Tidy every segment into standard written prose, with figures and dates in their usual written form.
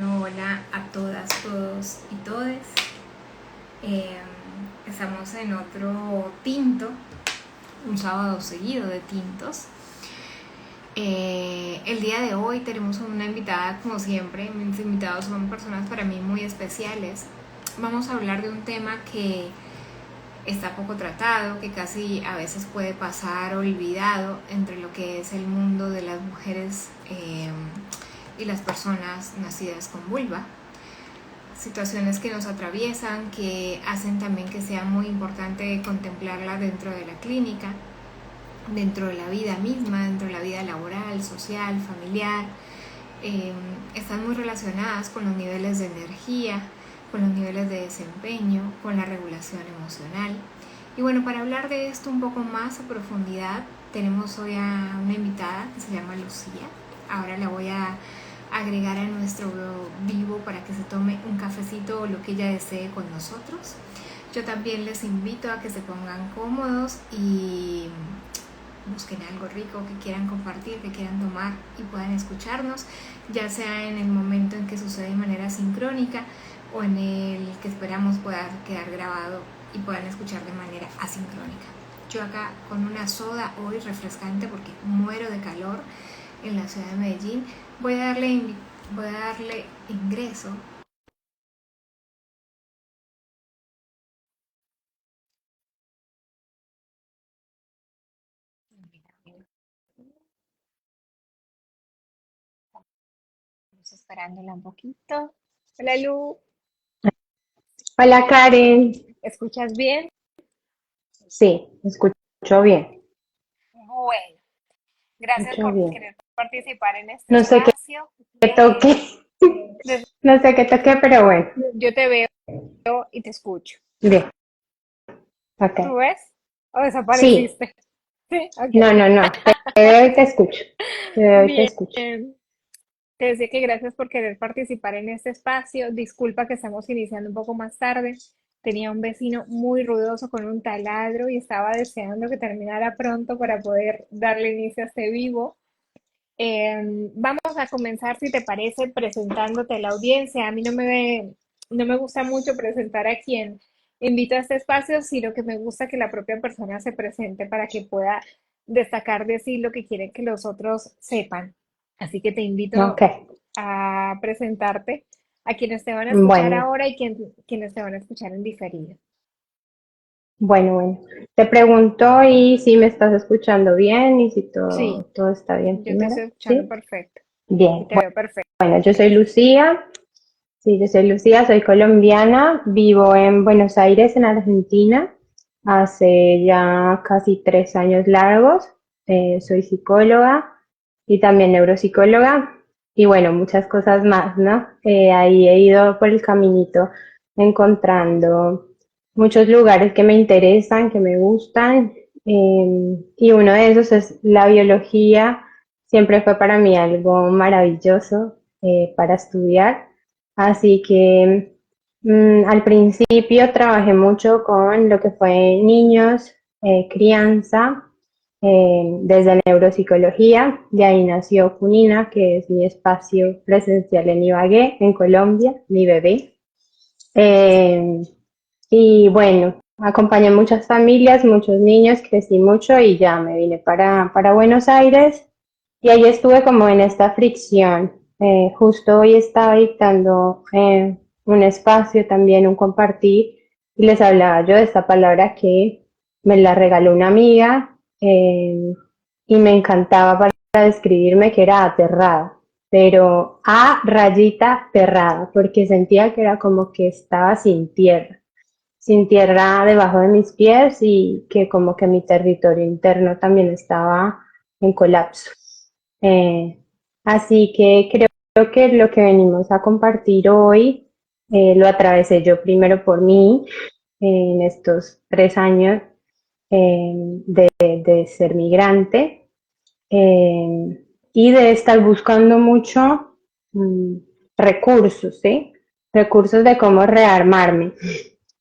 Hola a todas, todos y todes. Eh, Estamos en otro tinto, un sábado seguido de tintos. El día de hoy tenemos una invitada, como siempre. Mis invitados son personas para mí muy especiales. Vamos a hablar de un tema que está poco tratado, que casi a veces puede pasar olvidado entre lo que es el mundo de las mujeres y las personas nacidas con vulva. Situaciones que nos atraviesan, que hacen también que sea muy importante contemplarla dentro de la clínica, dentro de la vida misma, dentro de la vida laboral, social, familiar. Están muy relacionadas con los niveles de energía, con los niveles de desempeño, con la regulación emocional. Y bueno, para hablar de esto un poco más a profundidad, tenemos hoy a una invitada que se llama Lucía. Ahora la voy a agregar a nuestro vivo para que se tome un cafecito o lo que ella desee con nosotros. Yo también les invito a que se pongan cómodos y busquen algo rico que quieran compartir, que quieran tomar y puedan escucharnos, ya sea en el momento en que sucede de manera sincrónica o en el que esperamos pueda quedar grabado y puedan escuchar de manera asincrónica. Yo acá con una soda hoy refrescante porque muero de calor en la ciudad de Medellín. Voy a darle ingreso. Estamos esperándola un poquito. Hola Lu, Hola Karen, ¿escuchas bien? sí, escucho bien, Bueno, gracias escucho por bien. querer participar en este No sé espacio. qué toque, Des- no sé qué toque, pero bueno, Yo te veo y te escucho. bien, ok. ¿Tú ves? ¿O Sí, desapareciste? Sí, no, ok. no, no, te veo y te escucho, te veo y te Bien. escucho. Te decía que gracias por querer participar en este espacio. Disculpa que estamos iniciando un poco más tarde. Tenía un vecino muy ruidoso con un taladro y estaba deseando que terminara pronto para poder darle inicio a este vivo. Vamos a comenzar, si te parece, presentándote a la audiencia. A mí no me gusta mucho presentar a quien invito a este espacio, sino que me gusta que la propia persona se presente para que pueda destacar de sí lo que quieren que los otros sepan. Así que te invito Ok, a presentarte a quienes te van a escuchar bueno, ahora y quienes te van a escuchar en diferido. bueno. Te pregunto y si me estás escuchando bien y si Sí, todo está bien yo te primero, estoy escuchando ¿sí? perfecto y Bien, te veo perfecto. bueno, yo soy Lucía. Sí, yo soy Lucía, soy colombiana, vivo en Buenos Aires, en Argentina, hace ya casi 3 años largos. Soy psicóloga y también neuropsicóloga y bueno, muchas cosas más, ¿no? Ahí he ido por el caminito encontrando muchos lugares que me interesan, que me gustan, y uno de esos es la biología. Siempre fue para mí algo maravilloso para estudiar. Así que al principio trabajé mucho con lo que fue niños, crianza, desde neuropsicología. De ahí nació Cunina, que es mi espacio presencial en Ibagué, en Colombia, mi bebé. Eh, y bueno, acompañé muchas familias, muchos niños, crecí mucho y ya me vine para Buenos Aires y ahí estuve como en esta fricción. Justo hoy estaba dictando un espacio también, un compartir, y les hablaba yo de esta palabra que me la regaló una amiga, y me encantaba para describirme, que era aterrada, pero a rayita aterrada, porque sentía que era como que estaba sin tierra debajo de mis pies y que como que mi territorio interno también estaba en colapso. Eh, Así que creo que lo que venimos a compartir hoy lo atravesé yo primero por mí en estos 3 años de ser migrante, y de estar buscando mucho mm, recursos, ¿sí? Recursos de cómo rearmarme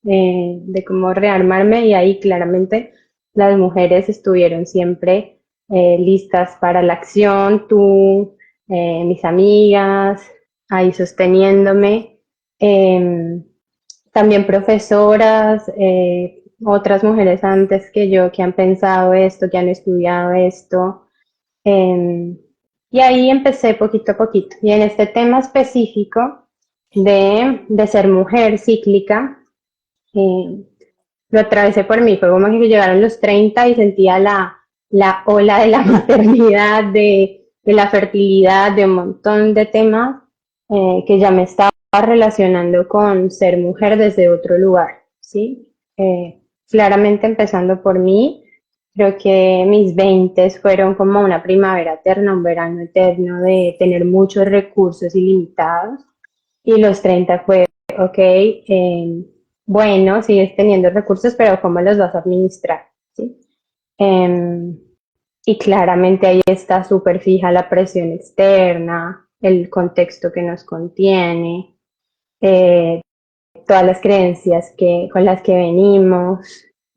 y ahí claramente las mujeres estuvieron siempre listas para la acción, tú, mis amigas. ahí sosteniéndome. Eh, También profesoras, otras mujeres antes que yo que han pensado esto, que han estudiado esto. eh, y ahí empecé poquito a poquito. Y en este tema específico de ser mujer cíclica, eh, lo atravesé por mí. Fue como que llegaron los 30 y sentía la ola de la maternidad, de la fertilidad, de un montón de temas que ya me estaba relacionando con ser mujer desde otro lugar, ¿sí? Claramente empezando por mí, creo que mis 20 fueron como una primavera eterna, un verano eterno de tener muchos recursos ilimitados y los 30 fue, ok, bueno, sigues teniendo recursos, pero ¿cómo los vas a administrar? ¿Sí? Em, y claramente ahí está súper fija la presión externa, el contexto que nos contiene, eh, todas las creencias con las que venimos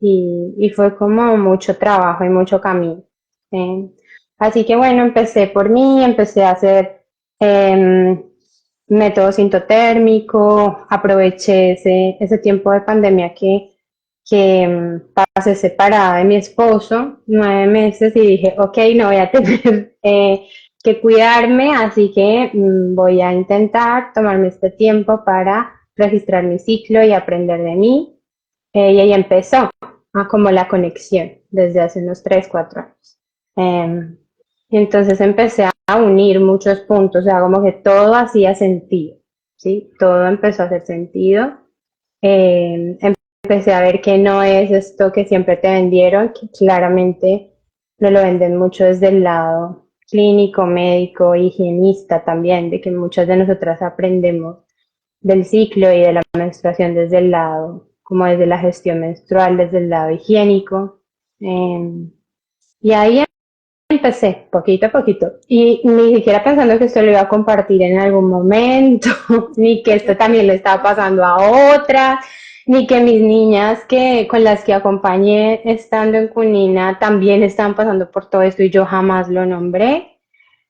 y fue como mucho trabajo y mucho camino. ¿Sí? Así que bueno, empecé por mí, empecé a hacer eh, método sintotérmico, aproveché ese tiempo de pandemia que pasé separada de mi esposo, 9 meses, y dije, ok, no voy a tener que cuidarme, así que voy a intentar tomarme este tiempo para registrar mi ciclo y aprender de mí. Y ahí empezó como la conexión desde hace unos 3 4 años. Eh, y entonces empecé a unir muchos puntos, o sea, como que todo hacía sentido, ¿sí? Todo empezó a hacer sentido. Eh, Empecé a ver que no es esto que siempre te vendieron, que claramente no lo venden mucho desde el lado clínico, médico, higienista también, de que muchas de nosotras aprendemos del ciclo y de la menstruación desde el lado, como desde la gestión menstrual, desde el lado higiénico. Eh, y ahí empecé, poquito a poquito, y ni siquiera pensando que esto lo iba a compartir en algún momento, ni que esto también le estaba pasando a otra, ni que mis niñas con las que acompañé estando en Cunina también estaban pasando por todo esto y yo jamás lo nombré,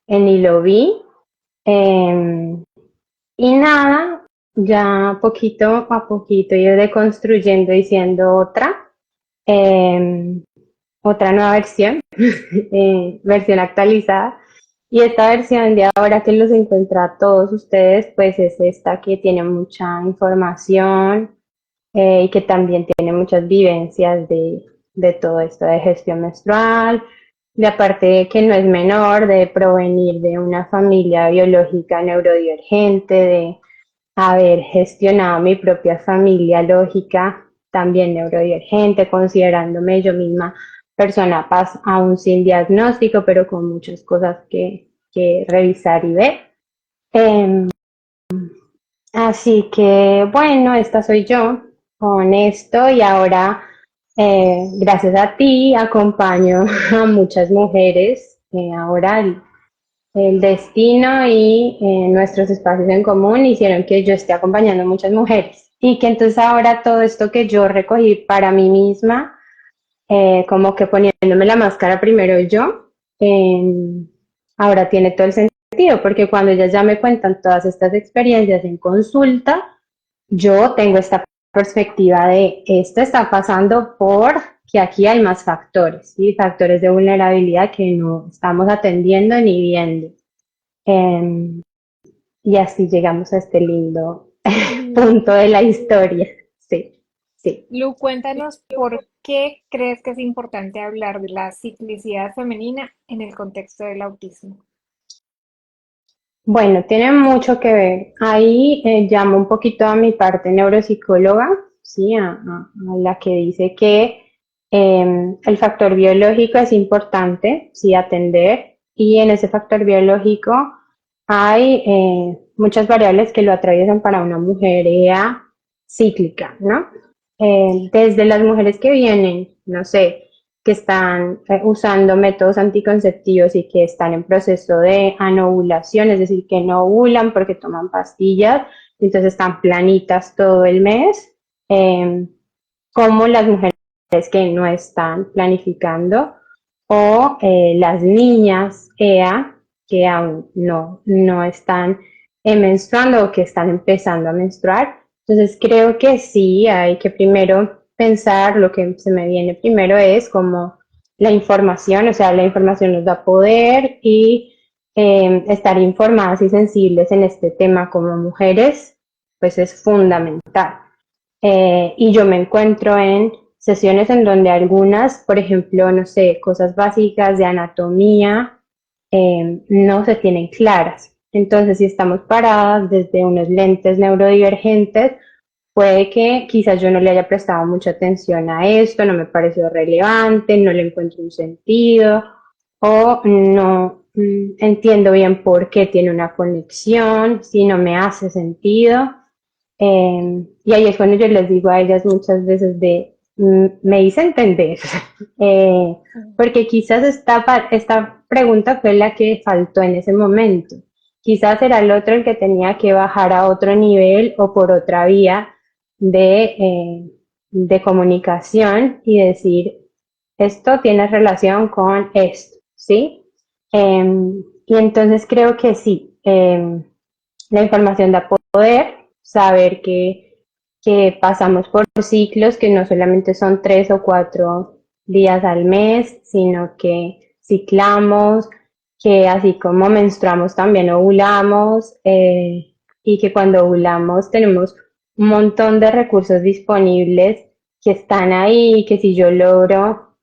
ni lo vi. Eh, y nada, ya poquito a poquito ir deconstruyendo y siendo eh, otra nueva versión, versión actualizada. Y esta versión de ahora que los encuentra a todos ustedes, pues es esta que tiene mucha información y que también tiene muchas vivencias de todo esto de gestión menstrual, de aparte de que no es menor, de provenir de una familia biológica neurodivergente, de haber gestionado mi propia familia lógica, también neurodivergente, considerándome yo misma persona paz, aún sin diagnóstico, pero con muchas cosas que revisar y ver. Eh, Así que bueno, esta soy yo con esto y ahora, gracias a ti, acompaño a muchas mujeres. Ahora el destino y nuestros espacios en común hicieron que yo esté acompañando a muchas mujeres y que entonces ahora todo esto que yo recogí para mí misma, como que poniéndome la máscara primero yo, eh, ahora tiene todo el sentido, porque cuando ellas ya me cuentan todas estas experiencias en consulta, yo tengo esta perspectiva de esto está pasando por que aquí hay más factores, ¿sí? Factores de vulnerabilidad que no estamos atendiendo ni viendo. Eh, y así llegamos a este lindo Lu, punto de la historia. Sí, sí. Lu, cuéntanos por qué crees que es importante hablar de la ciclicidad femenina en el contexto del autismo. Bueno, tiene mucho que ver. Ahí llamo un poquito a mi parte neuropsicóloga, sí, a la que dice que el factor biológico es importante, sí, atender, y en ese factor biológico hay muchas variables que lo atraviesan para una mujer cíclica, ¿no? Desde las mujeres que vienen, no sé, que están usando métodos anticonceptivos y que están en proceso de anovulación, es decir, que no ovulan porque toman pastillas, entonces están planitas todo el mes, eh, como las mujeres que no están planificando o las niñas EA que aún no están menstruando o que están empezando a menstruar. Entonces creo que sí, hay que primero pensar, lo que se me viene primero es como la información, o sea, la información nos da poder y estar informadas y sensibles en este tema como mujeres, pues es fundamental. Y yo me encuentro en sesiones en donde algunas, por ejemplo, no sé, cosas básicas de anatomía no se tienen claras. Entonces, si estamos paradas desde unos lentes neurodivergentes, puede que quizás yo no le haya prestado mucha atención a esto, no me pareció relevante, no le encuentro un sentido o no entiendo bien por qué tiene una conexión, si no me hace sentido. Y ahí es cuando yo les digo a ellas muchas veces de, me hice entender, eh, porque quizás esta pregunta fue la que faltó en ese momento. Quizás era el otro el que tenía que bajar a otro nivel o por otra vía de comunicación y decir, esto tiene relación con esto, ¿sí? Y entonces creo que sí, la información da poder, saber que pasamos por ciclos que no solamente son 3 o 4 días al mes, sino que ciclamos, que así como menstruamos también ovulamos y que cuando ovulamos tenemos un montón de recursos disponibles que están ahí y que si yo logro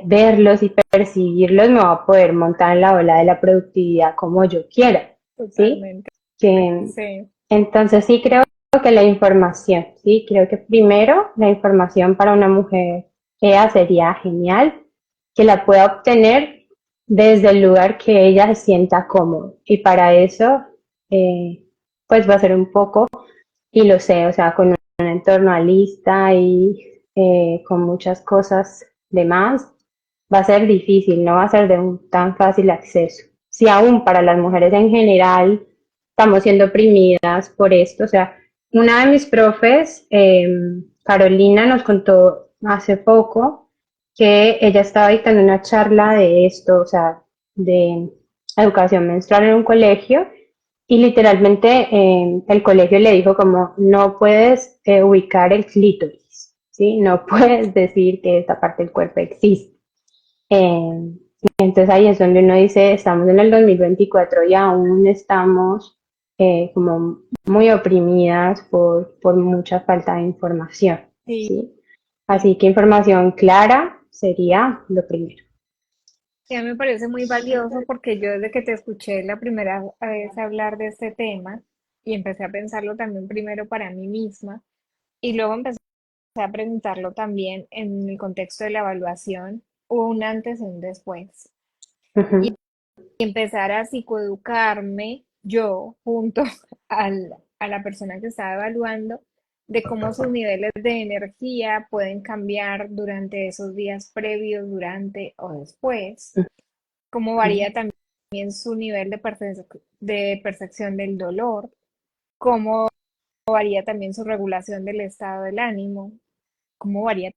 verlos y percibirlos me voy a poder montar en la ola de la productividad como yo quiera, ¿sí? Totalmente, Que sí. entonces sí creo que la información, sí, creo que primero la información para una mujer sería genial, que la pueda obtener desde el lugar que ella se sienta cómodo. Y para eso, eh, pues va a ser un poco, y lo sé, o sea, con un entorno alista y con muchas cosas de más, va a ser difícil, no va a ser de un tan fácil acceso. Si aún para las mujeres en general estamos siendo oprimidas por esto, o sea, una de mis profes, Carolina, nos contó hace poco que ella estaba dictando una charla de esto, o sea, de educación menstrual en un colegio y literalmente el colegio le dijo como no puedes ubicar el clítoris, ¿sí? No puedes decir que esta parte del cuerpo existe. Eh, entonces ahí es donde uno dice, estamos en el 2024 y aún estamos como muy oprimidas por mucha falta de información, Sí, ¿sí? Así que información clara sería lo primero. y a mí me parece muy valioso porque yo desde que te escuché la primera vez hablar de este tema y empecé a pensarlo también primero para mí misma y luego empecé a preguntarlo también en el contexto de la evaluación, hubo un antes y un después. Y Ujú, empezar a psicoeducarme yo junto a la persona que estaba evaluando de cómo sus niveles de energía pueden cambiar durante esos días previos, durante o después, cómo varía también su nivel de percepción del dolor, cómo varía también su regulación del estado del ánimo, cómo varía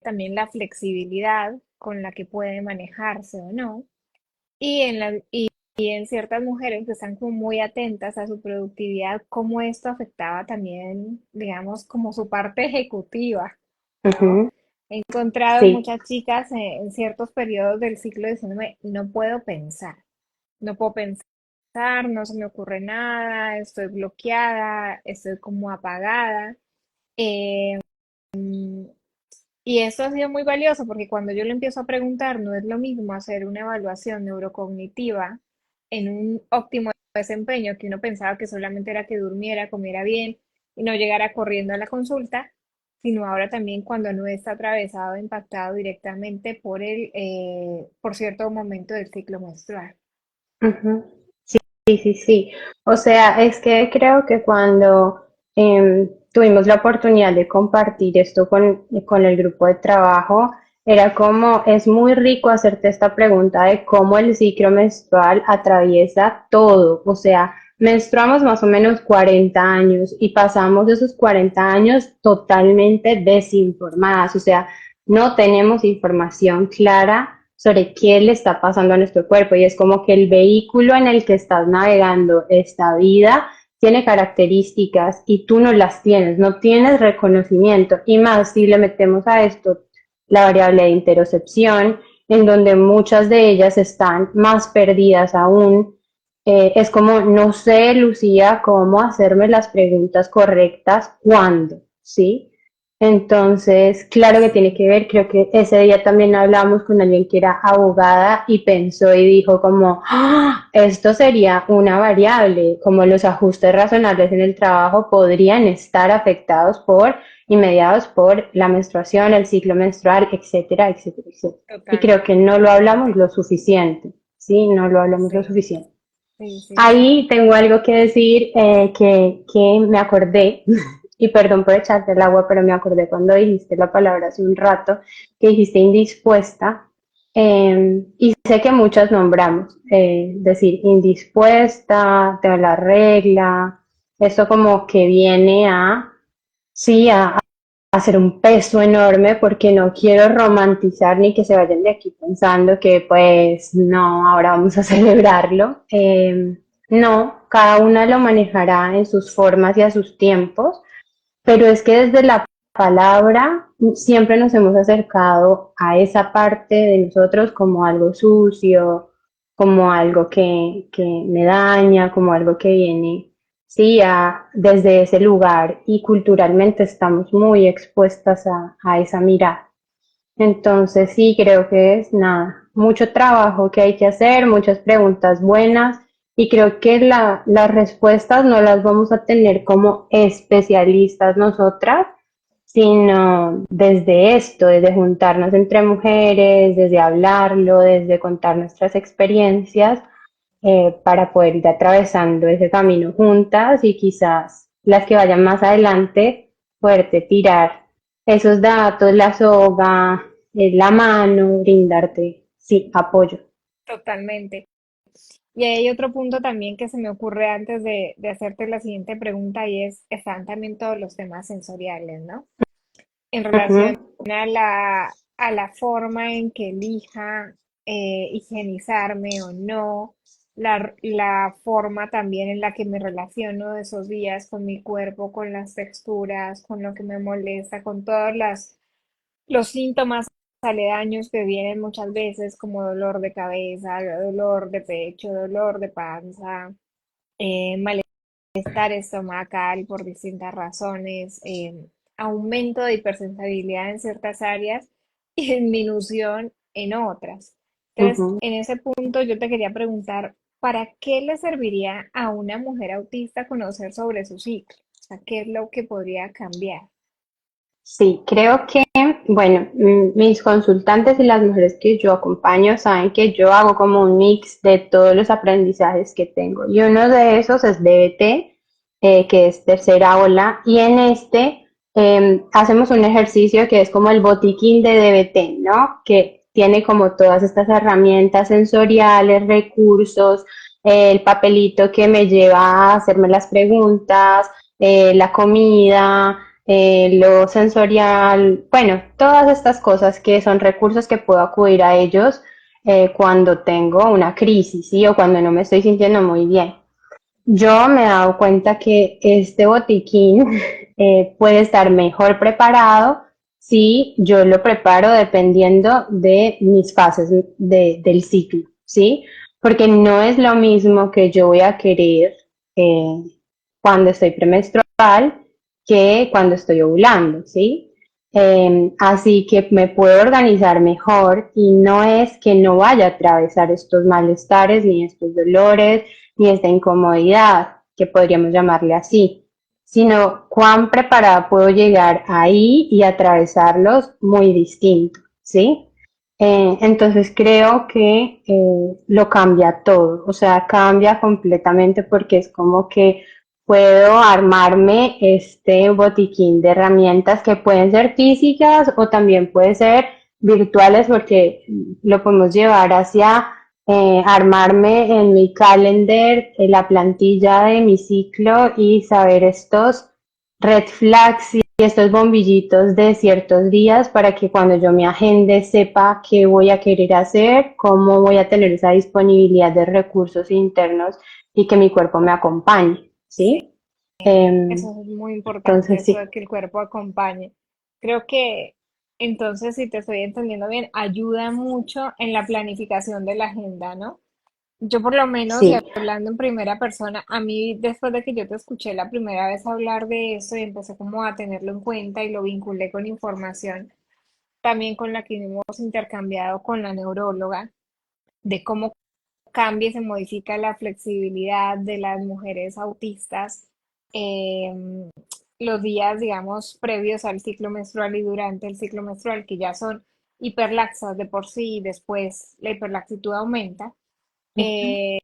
también la flexibilidad con la que puede manejarse o no. Y en ciertas mujeres que están como muy atentas a su productividad, cómo esto afectaba también, digamos, como su parte ejecutiva, ¿no? ujú, He encontrado sí. muchas chicas en ciertos periodos del ciclo diciéndome, no puedo pensar, no puedo pensar, no se me ocurre nada, estoy bloqueada, estoy como apagada. Eh, y esto ha sido muy valioso porque cuando yo le empiezo a preguntar, no es lo mismo hacer una evaluación neurocognitiva en un óptimo desempeño que uno pensaba que solamente era que durmiera, comiera bien y no llegara corriendo a la consulta, sino ahora también cuando no está atravesado, impactado directamente por cierto momento del ciclo menstrual. Ujú. Sí, sí, sí. O sea, es que creo que cuando tuvimos la oportunidad de compartir esto con el grupo de trabajo, era como, es muy rico hacerte esta pregunta de cómo el ciclo menstrual atraviesa todo. O sea, menstruamos más o menos 40 años y pasamos esos 40 años totalmente desinformadas. O sea, no tenemos información clara sobre qué le está pasando a nuestro cuerpo y es como que el vehículo en el que estás navegando esta vida tiene características y tú no las tienes, no tienes reconocimiento. Y más si le metemos a esto la variable de interocepción, en donde muchas de ellas están más perdidas aún. Es como, no sé, Lucía, cómo hacerme las preguntas correctas, cuándo, ¿sí? Entonces, claro que tiene que ver, creo que ese día también hablamos con alguien que era abogada y pensó y dijo como, "Ah, esto sería una variable, como los ajustes razonables en el trabajo podrían estar afectados por y mediados por la menstruación, el ciclo menstrual, etcétera, etcétera, etcétera. Y creo que no lo hablamos Totalmente. lo suficiente, ¿sí? No lo hablamos lo Sí, suficiente. sí, sí, sí. Ahí tengo algo que decir que me acordé, y perdón por echarte el agua, pero me acordé cuando dijiste la palabra hace un rato, que dijiste indispuesta, y sé que muchas nombramos, decir indispuesta, te la regla, eso como que viene a, sí, a hacer un peso enorme porque no quiero romantizar ni que se vayan de aquí pensando que pues no, ahora vamos a celebrarlo. No, cada una lo manejará en sus formas y a sus tiempos, pero es que desde la palabra siempre nos hemos acercado a esa parte de nosotros como algo sucio, como algo que me daña, como algo que viene, sí, desde ese lugar y culturalmente estamos muy expuestas a esa mirada. Entonces sí, creo que es nada, mucho trabajo que hay que hacer, muchas preguntas buenas y creo que las respuestas no las vamos a tener como especialistas nosotras, sino desde esto, desde juntarnos entre mujeres, desde hablarlo, desde contar nuestras experiencias para poder ir atravesando ese camino juntas y quizás las que vayan más adelante, poderte tirar esos datos, la soga, la mano, brindarte, sí, apoyo. Totalmente. Y hay otro punto también que se me ocurre antes de hacerte la siguiente pregunta y están también todos los temas sensoriales, ¿no? En relación Ujú, a la forma en que elija higienizarme o no, la forma también en la que me relaciono de esos días con mi cuerpo, con las texturas, con lo que me molesta, con todos los síntomas aledaños que vienen muchas veces como dolor de cabeza, dolor de pecho, dolor de panza, malestar estomacal por distintas razones, aumento de hipersensibilidad en ciertas áreas y disminución en otras. Entonces, ujú. en ese punto yo te quería preguntar, ¿para qué le serviría a una mujer autista conocer sobre su ciclo? O sea, ¿qué es lo que podría cambiar? Sí, creo que, bueno, mis consultantes y las mujeres que yo acompaño saben que yo hago como un mix de todos los aprendizajes que tengo. Y uno de esos es DBT, que es tercera ola, y en este hacemos un ejercicio que es como el botiquín de DBT, ¿no? Que tiene como todas estas herramientas sensoriales, recursos, el papelito que me lleva a hacerme las preguntas, la comida, lo sensorial, bueno, todas estas cosas que son recursos que puedo acudir a ellos cuando tengo una crisis, ¿sí? O cuando no me estoy sintiendo muy bien. Yo me he dado cuenta que este botiquín puede estar mejor preparado si yo lo preparo dependiendo de mis fases del ciclo, ¿sí? Porque no es lo mismo que yo voy a querer eh, cuando estoy premenstrual que cuando estoy ovulando, ¿sí? Así que me puedo organizar mejor y no es que no vaya a atravesar estos malestares ni estos dolores ni esta incomodidad, que podríamos llamarle así, sino cuán preparada puedo llegar ahí y atravesarlos muy distinto, ¿sí? Entonces creo que lo cambia todo, o sea, cambia completamente porque es como que puedo armarme este botiquín de herramientas que pueden ser físicas o también pueden ser virtuales porque lo podemos llevar hacia armarme en mi calendar la plantilla de mi ciclo y saber estos red flags y estos bombillitos de ciertos días para que cuando yo me agende sepa qué voy a querer hacer, cómo voy a tener esa disponibilidad de recursos internos y que mi cuerpo me acompañe, ¿sí? Em, Eso es muy importante, entonces eso de sí, que el cuerpo acompañe. Creo que entonces, si te estoy entendiendo bien, ayuda mucho en la planificación de la agenda, ¿no? Yo por lo menos, y sí. hablando en primera persona, a mí después de que yo te escuché la primera vez hablar de eso y empecé como a tenerlo en cuenta y lo vinculé con información, también con la que hemos intercambiado con la neuróloga, de cómo cambia y se modifica la flexibilidad de las mujeres autistas, los días, digamos, previos al ciclo menstrual y durante el ciclo menstrual, que ya son hiperlaxas de por sí y después la hiperlaxitud aumenta. Ujú.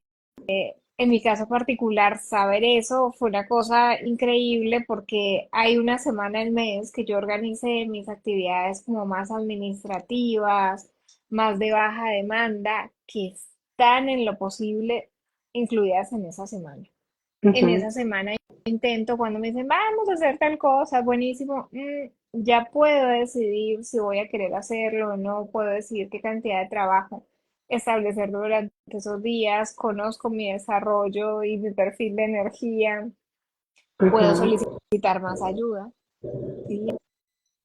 En mi caso particular, saber eso fue una cosa increíble porque hay una semana al mes que yo organicé mis actividades como más administrativas, más de baja demanda, que están en lo posible incluidas en esa semana. En esa Ujú. semana yo intento cuando me dicen, vamos a hacer tal cosa, buenísimo, ya puedo decidir si voy a querer hacerlo o no, puedo decidir qué cantidad de trabajo establecer durante esos días, conozco mi desarrollo y mi perfil de energía, puedo Ujú. solicitar más ayuda, ¿sí?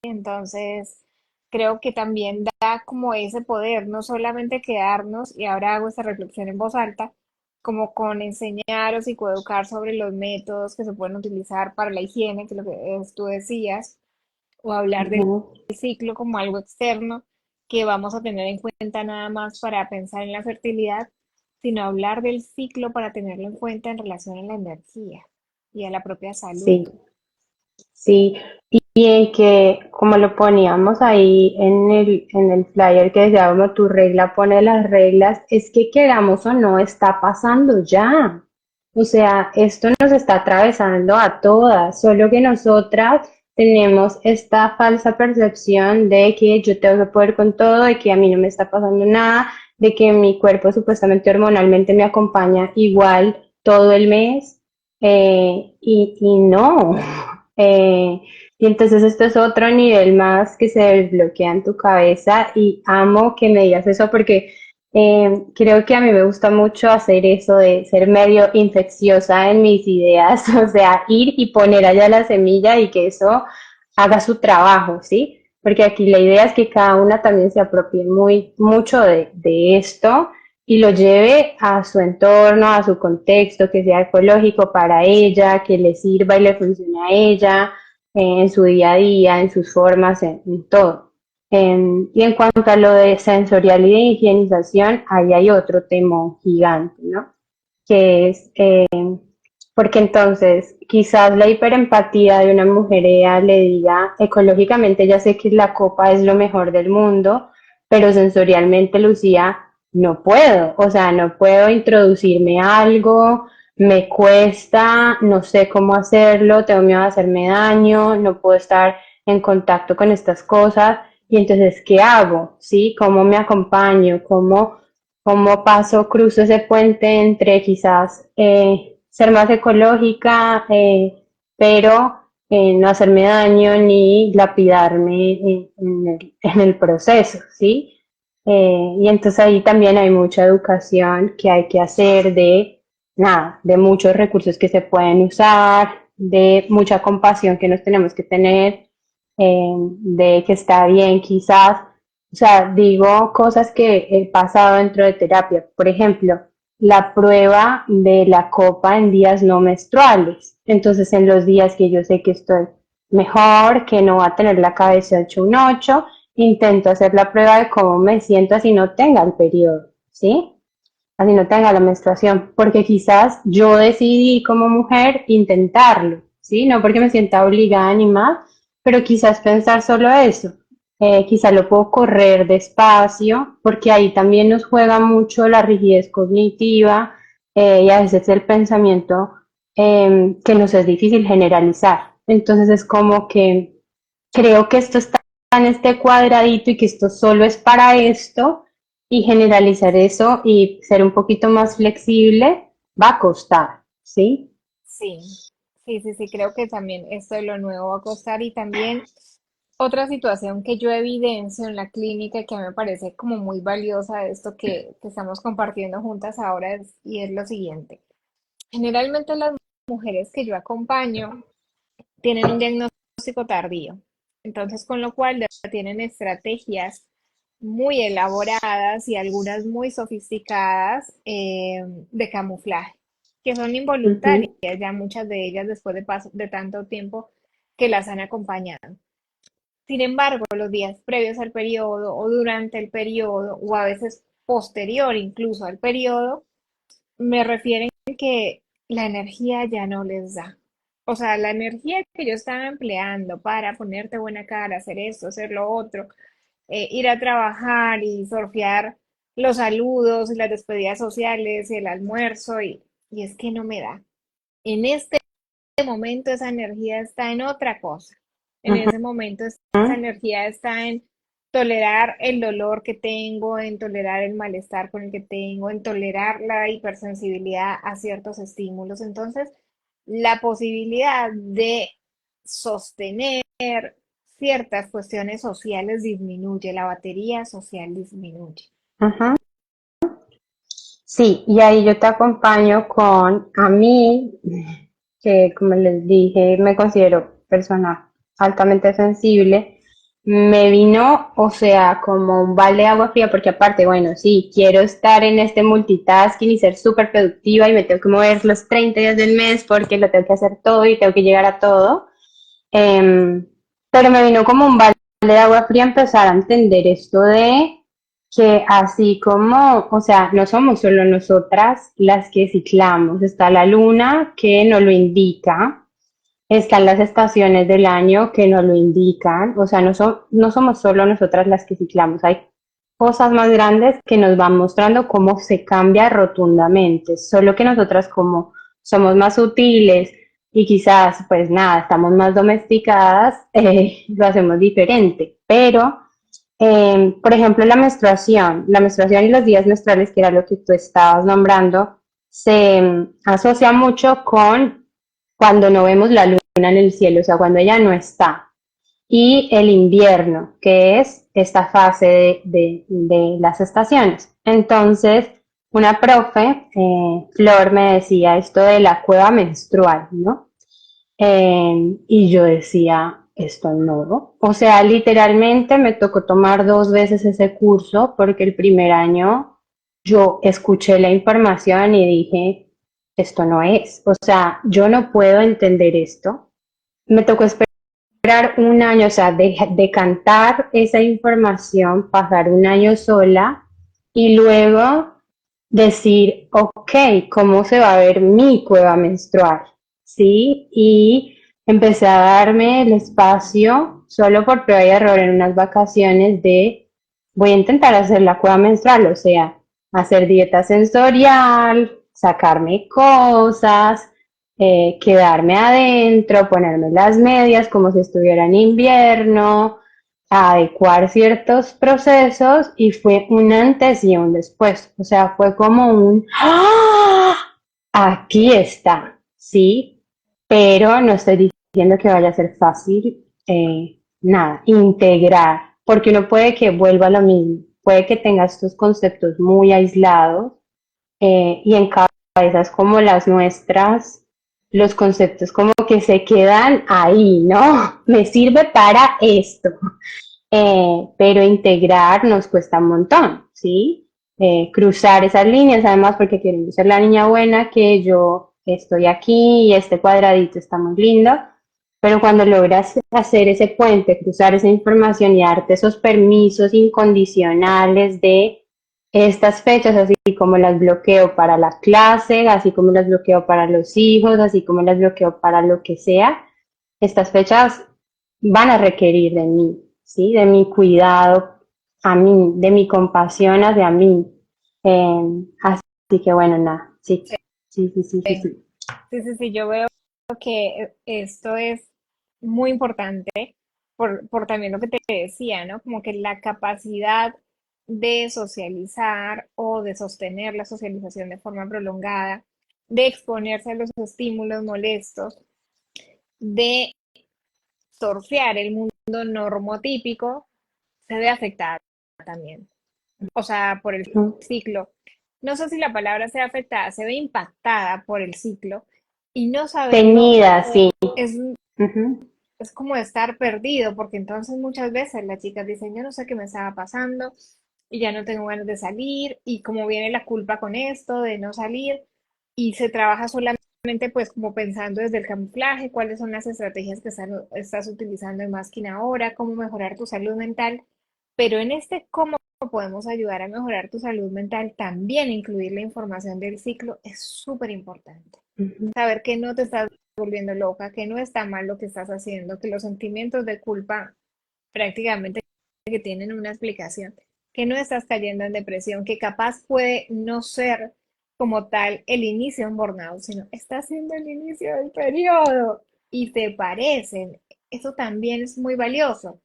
Entonces, creo que también da como ese poder, no solamente quedarnos, y ahora hago esta reflexión en voz alta, como con enseñar o psicoeducar sobre los métodos que se pueden utilizar para la higiene, que es lo que tú decías, o hablar del Ujú. ciclo como algo externo que vamos a tener en cuenta nada más para pensar en la fertilidad, sino hablar del ciclo para tenerlo en cuenta en relación a la energía y a la propia salud. Sí, sí. Y en que, como lo poníamos ahí en el flyer que decía, como tu regla pone las reglas, es que queramos o no, está pasando ya. O sea, esto nos está atravesando a todas, solo que nosotras tenemos esta falsa percepción de que yo tengo que poder con todo, de que a mí no me está pasando nada, de que mi cuerpo supuestamente hormonalmente me acompaña igual todo el mes, y no. Eh, y entonces esto es otro nivel más que se desbloquea en tu cabeza y amo que me digas eso porque creo que a mí me gusta mucho hacer eso de ser medio infecciosa en mis ideas, o sea, ir y poner allá la semilla y que eso haga su trabajo, ¿sí? Porque aquí la idea es que cada una también se apropie muy mucho de esto y lo lleve a su entorno, a su contexto, que sea ecológico para ella, que le sirva y le funcione a ella, en su día a día, en sus formas, en todo. Y en cuanto a lo de sensorial y de higienización, ahí hay otro tema gigante, ¿no? Que es, porque entonces quizás la hiperempatía de una mujer ella le diga, ecológicamente ya sé que la copa es lo mejor del mundo, pero sensorialmente Lucía, no puedo, o sea, no puedo introducirme algo, me cuesta, no sé cómo hacerlo, tengo miedo de hacerme daño, no puedo estar en contacto con estas cosas, y entonces, ¿qué hago? ¿Sí? ¿Cómo me acompaño? ¿Cómo paso, cruzo ese puente entre quizás ser más ecológica, pero no hacerme daño ni lapidarme en el proceso, ¿sí? Y entonces ahí también hay mucha educación que hay que hacer de, nada, de muchos recursos que se pueden usar, de mucha compasión que nos tenemos que tener, de que está bien quizás, o sea, digo cosas que he pasado dentro de terapia. Por ejemplo, la prueba de la copa en días no menstruales. Entonces, en los días que yo sé que estoy mejor, que no va a tener la cabeza hecho un 8, intento hacer la prueba de cómo me siento así no tenga el periodo, ¿sí? Así no tenga la menstruación, porque quizás yo decidí como mujer intentarlo, ¿sí? No porque me sienta obligada ni más, pero quizás pensar solo eso. Quizás lo puedo correr despacio, porque ahí también nos juega mucho la rigidez cognitiva, y a veces el pensamiento, que nos es difícil generalizar. Entonces es como que creo que esto está en este cuadradito y que esto solo es para esto, y generalizar eso y ser un poquito más flexible va a costar, ¿sí? Sí, sí, creo que también esto de lo nuevo va a costar y también otra situación que yo evidencio en la clínica que a mí me parece como muy valiosa de esto que estamos compartiendo juntas ahora y es lo siguiente. Generalmente las mujeres que yo acompaño tienen un diagnóstico tardío. Entonces, con lo cual ya tienen estrategias muy elaboradas y algunas muy sofisticadas de camuflaje, que son involuntarias, Ujú, ya muchas de ellas después de tanto tiempo que las han acompañado. Sin embargo, los días previos al periodo o durante el periodo o a veces posterior incluso al periodo, me refieren que la energía ya no les da. O sea, la energía que yo estaba empleando para ponerte buena cara, hacer esto, hacer lo otro, ir a trabajar y surfear los saludos y las despedidas sociales y el almuerzo y es que no me da. En este momento esa energía está en otra cosa. En ujú, ese momento esa energía está en tolerar el dolor que tengo, en tolerar el malestar con el que tengo, en tolerar la hipersensibilidad a ciertos estímulos. Entonces, la posibilidad de sostener ciertas cuestiones sociales disminuye, la batería social disminuye. ujú. Sí, y ahí yo te acompaño con a mí, que como les dije, me considero persona altamente sensible. Me vino, o sea, como un balde de agua fría, porque aparte, bueno, sí, quiero estar en este multitasking y ser súper productiva y me tengo que mover los 30 días del mes porque lo tengo que hacer todo y tengo que llegar a todo. Em, pero me vino como un balde de agua fría empezar a entender esto de que así como, o sea, no somos solo nosotras las que ciclamos, está la luna que nos lo indica, están las estaciones del año que nos lo indican, o sea, no somos solo nosotras las que ciclamos, hay cosas más grandes que nos van mostrando cómo se cambia rotundamente, solo que nosotras como somos más sutiles y quizás, pues nada, estamos más domesticadas, lo hacemos diferente, pero por ejemplo, la menstruación y los días menstruales, que era lo que tú estabas nombrando, se asocia mucho con cuando no vemos la luna en el cielo, o sea, cuando ella no está. Y el invierno, que es esta fase de las estaciones. Entonces, una profe, Flor, me decía esto de la cueva menstrual, ¿no? Y yo decía, esto no. O sea, literalmente me tocó tomar dos veces ese curso porque el primer año yo escuché la información y dije, esto no es. O sea, yo no puedo entender esto. Me tocó esperar un año, o sea, de cantar esa información, pasar un año sola y luego decir, ok, ¿cómo se va a ver mi cueva menstrual? ¿Sí? Y empecé a darme el espacio, solo por prueba y error en unas vacaciones, de voy a intentar hacer la cueva menstrual, o sea, hacer dieta sensorial, sacarme cosas, quedarme adentro, ponerme las medias como si estuviera en invierno, adecuar ciertos procesos y fue un antes y un después. O sea, fue como un, ¡ah! Aquí está, ¿sí? Pero no estoy diciendo que vaya a ser fácil, nada, integrar, porque uno puede que vuelva a lo mismo, puede que tenga estos conceptos muy aislados y en cabezas como las nuestras, los conceptos como que se quedan ahí, ¿no? Me sirve para esto, pero integrar nos cuesta un montón, ¿sí? Cruzar esas líneas, además porque quiero ser la niña buena, que yo estoy aquí y este cuadradito está muy lindo, pero cuando logras hacer ese puente, cruzar esa información y darte esos permisos incondicionales de estas fechas, así como las bloqueo para la clase, así como las bloqueo para los hijos, así como las bloqueo para lo que sea, estas fechas van a requerir de mí, ¿sí? De mi cuidado a mí, de mi compasión hacia mí. Así que bueno, nada, sí, sí, sí, sí, sí, Sí, sí. sí, yo veo que esto es muy importante por también lo que te decía, ¿no? Como que la capacidad de socializar o de sostener la socialización de forma prolongada, de exponerse a los estímulos molestos, de surfear el mundo normotípico, se ve afectada también. O sea, por el ciclo. No sé si la palabra sea afectada, se ve impactada por el ciclo y no saberlo Teñida, sí. es, Ujú. es como estar perdido, porque entonces muchas veces las chicas dicen, yo no sé qué me estaba pasando y ya no tengo ganas de salir y como viene la culpa con esto de no salir y se trabaja solamente pues como pensando desde el camuflaje, cuáles son las estrategias que estás utilizando en Masking ahora, cómo mejorar tu salud mental, pero en este cómo podemos ayudar a mejorar tu salud mental, también incluir la información del ciclo es súper importante. Ujú. Saber que no te estás volviendo loca, que no está mal lo que estás haciendo, que los sentimientos de culpa prácticamente que tienen una explicación, que no estás cayendo en depresión, que capaz puede no ser como tal el inicio de un burnout, sino está siendo el inicio del periodo y te parecen. Eso también es muy valioso.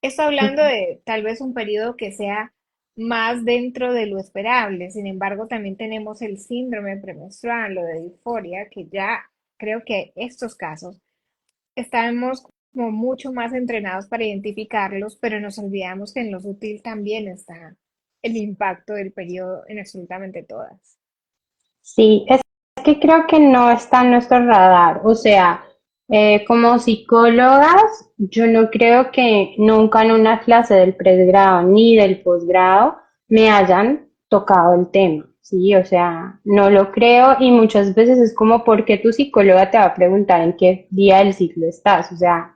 Esto hablando Ujú. de tal vez un periodo que sea más dentro de lo esperable. Sin embargo, también tenemos el síndrome premenstrual, lo de disforia, que ya creo que estos casos estamos como mucho más entrenados para identificarlos, pero nos olvidamos que en lo sutil también está el impacto del periodo en absolutamente todas. Sí, es que creo que no está en nuestro radar. O sea, como psicólogas, yo no creo que nunca en una clase del pregrado ni del posgrado me hayan tocado el tema. Sí, o sea, no lo creo y muchas veces es como porque tu psicóloga te va a preguntar en qué día del ciclo estás. O sea,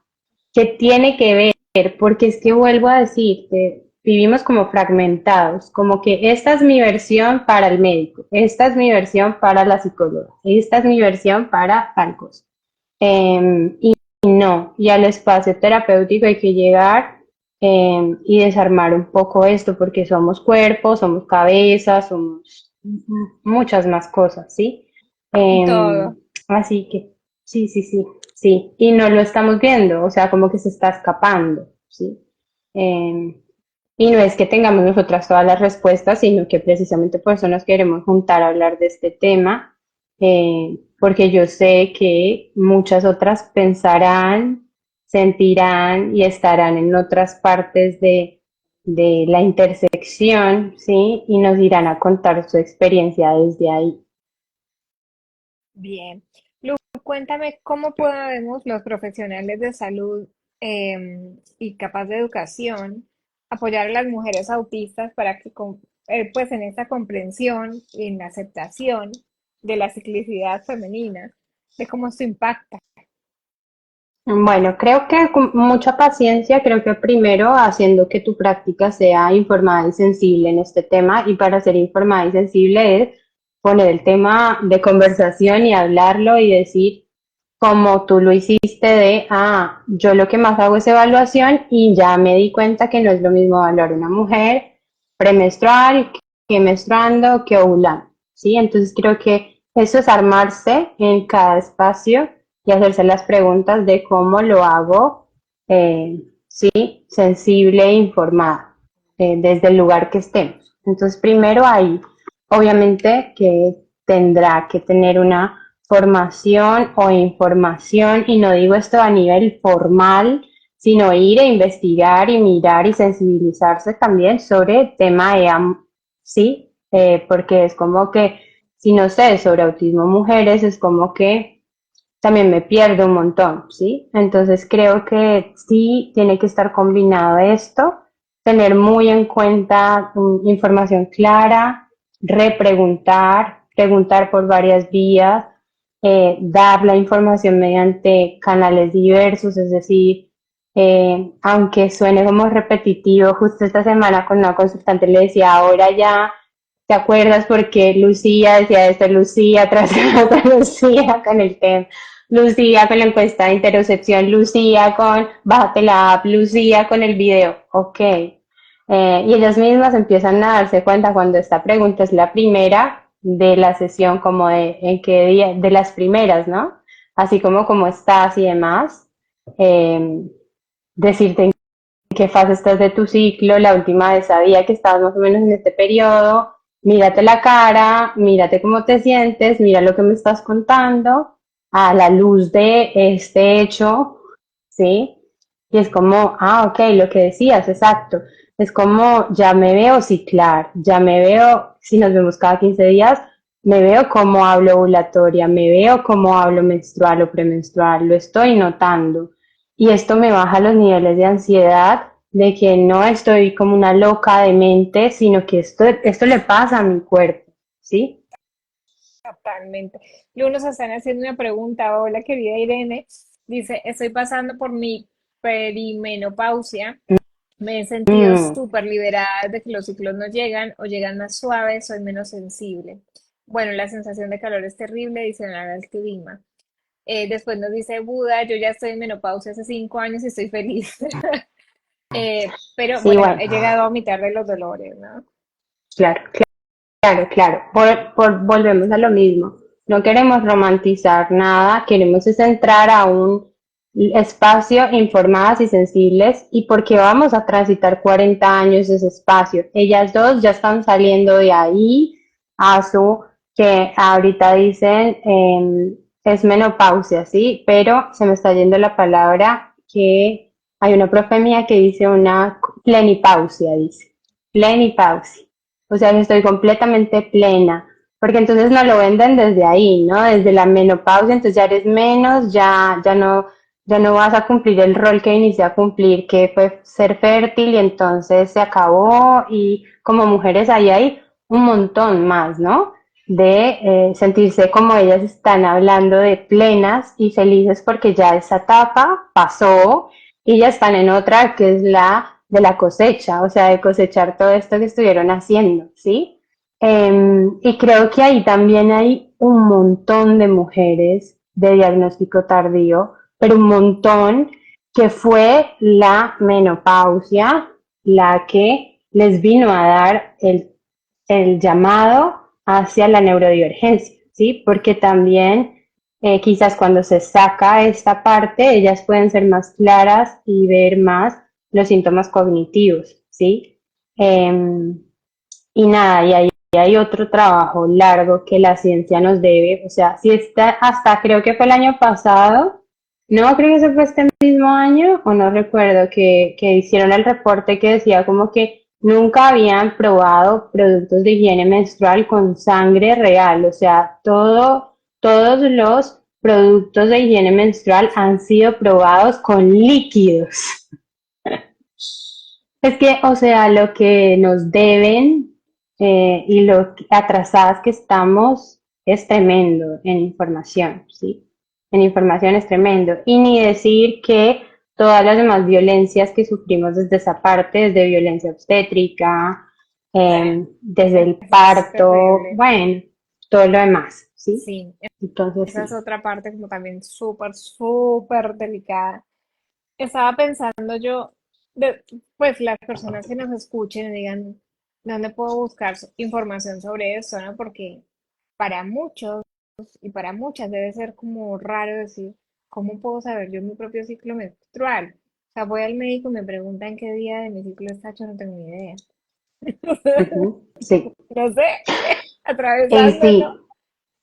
¿qué tiene que ver? Porque es que vuelvo a decirte, vivimos como fragmentados, como que esta es mi versión para el médico, esta es mi versión para la psicóloga, esta es mi versión para tal cosa. Y no, y al espacio terapéutico hay que llegar y desarmar un poco esto, porque somos cuerpos, somos cabezas, somos muchas más cosas, ¿sí? Todo. Así que sí, sí, sí, sí, y no lo estamos viendo, o sea, como que se está escapando, ¿sí? Eh, y no es que tengamos nosotras todas las respuestas, sino que precisamente por eso nos queremos juntar a hablar de este tema, porque yo sé que muchas otras pensarán, sentirán y estarán en otras partes de la intersección, ¿sí? Y nos irán a contar su experiencia desde ahí. Bien. Lu, cuéntame cómo podemos los profesionales de salud y capaz de educación apoyar a las mujeres autistas para que pues en esta comprensión y en la aceptación de la ciclicidad femenina, de cómo esto impacta. Bueno, creo que con mucha paciencia, creo que primero haciendo que tu práctica sea informada y sensible en este tema, y para ser informada y sensible es poner el tema de conversación y hablarlo y decir como tú lo hiciste de, yo lo que más hago es evaluación y ya me di cuenta que no es lo mismo evaluar una mujer premenstrual que menstruando que ovulando, ¿sí? Entonces creo que eso es armarse en cada espacio y hacerse las preguntas de cómo lo hago, sí, sensible e informada, desde el lugar que estemos. Entonces, primero ahí, obviamente que tendrá que tener una formación o información, y no digo esto a nivel formal, sino ir a investigar y mirar y sensibilizarse también sobre el tema sí, porque es como que, si no sé sobre autismo mujeres, es como que también me pierdo un montón, ¿sí? Entonces creo que sí tiene que estar combinado esto, tener muy en cuenta información clara, repreguntar, preguntar por varias vías, dar la información mediante canales diversos, es decir, aunque suene como repetitivo, justo esta semana con una consultante le decía, ahora ya ¿te acuerdas? Porque Lucía decía esto, Lucía tras Lucía con el tema, Lucía con la encuesta de interocepción, Lucía con bájate la app, Lucía con el video, ok. Y ellas mismas empiezan a darse cuenta cuando esta pregunta es la primera de la sesión, como de en qué día, de las primeras, ¿no? Así como cómo estás y demás. Eh, Decirte en qué fase estás de tu ciclo, la última vez sabía que estabas más o menos en este periodo, mírate la cara, mírate cómo te sientes, mira lo que me estás contando a la luz de este hecho, ¿sí? Y es como, ok, lo que decías, exacto. Es como, ya me veo ciclar, ya me veo, si nos vemos cada 15 días, me veo como hablo ovulatoria, me veo como hablo menstrual o premenstrual, lo estoy notando. Y esto me baja los niveles de ansiedad, de que no estoy como una loca de mente, sino que esto le pasa a mi cuerpo, ¿sí? Totalmente. Luego nos están haciendo una pregunta. Hola, querida Irene. Dice, estoy pasando por mi perimenopausia. Me he sentido Mm, súper liberada de que los ciclos no llegan o llegan más suaves, soy menos sensible. Bueno, la sensación de calor es terrible, adicional al clima. Después nos dice Buda, yo ya estoy en menopausia hace 5 años y estoy feliz. Pero sí, bueno, bueno, he llegado a mitad de los dolores, ¿no? claro, claro, claro. Volvemos a lo mismo. No queremos romantizar nada, queremos es entrar a un espacio informadas y sensibles y porque vamos a transitar 40 años ese espacio. Ellas dos ya están saliendo de ahí a su, que ahorita dicen es menopausia, ¿sí? Pero se me está yendo la palabra que hay una profe mía que dice una plenipausia, dice. Plenipausia. O sea, que estoy completamente plena, porque entonces no lo venden desde ahí, ¿no? Desde la menopausia, entonces ya eres menos, ya no vas a cumplir el rol que inicié a cumplir, que fue ser fértil y entonces se acabó y como mujeres ahí hay un montón más, ¿no? De sentirse como ellas están hablando de plenas y felices porque ya esa etapa pasó y ya están en otra que es la de la cosecha, o sea, de cosechar todo esto que estuvieron haciendo, ¿sí? Y creo que ahí también hay un montón de mujeres de diagnóstico tardío, pero un montón que fue la menopausia la que les vino a dar el llamado hacia la neurodivergencia, ¿sí? Porque también quizás cuando se saca esta parte, ellas pueden ser más claras y ver más los síntomas cognitivos, ¿sí? Eh, y nada, y ahí hay otro trabajo largo que la ciencia nos debe, o sea, si está hasta creo que fue el año pasado, no creo que se fue este mismo año, o no recuerdo, que hicieron el reporte que decía como que nunca habían probado productos de higiene menstrual con sangre real, o sea, todos los productos de higiene menstrual han sido probados con líquidos. Es que, o sea, lo que nos deben y lo atrasadas que estamos es tremendo en información, ¿sí? En información es tremendo. Y ni decir que todas las demás violencias que sufrimos desde esa parte, desde violencia obstétrica, desde el Eso es parto, terrible. bueno, todo lo demás, ¿sí? Sí, Entonces, esa es sí. otra parte como también súper, súper delicada. Estaba pensando yo, pues las personas que nos escuchen y digan, ¿dónde puedo buscar información sobre esto, no? Porque para muchos y para muchas debe ser como raro decir, ¿cómo puedo saber yo mi propio ciclo menstrual? O sea, voy al médico y me preguntan qué día de mi ciclo está, yo no tengo ni idea. Ujú, sí. No sé, Sí, atravesándolo.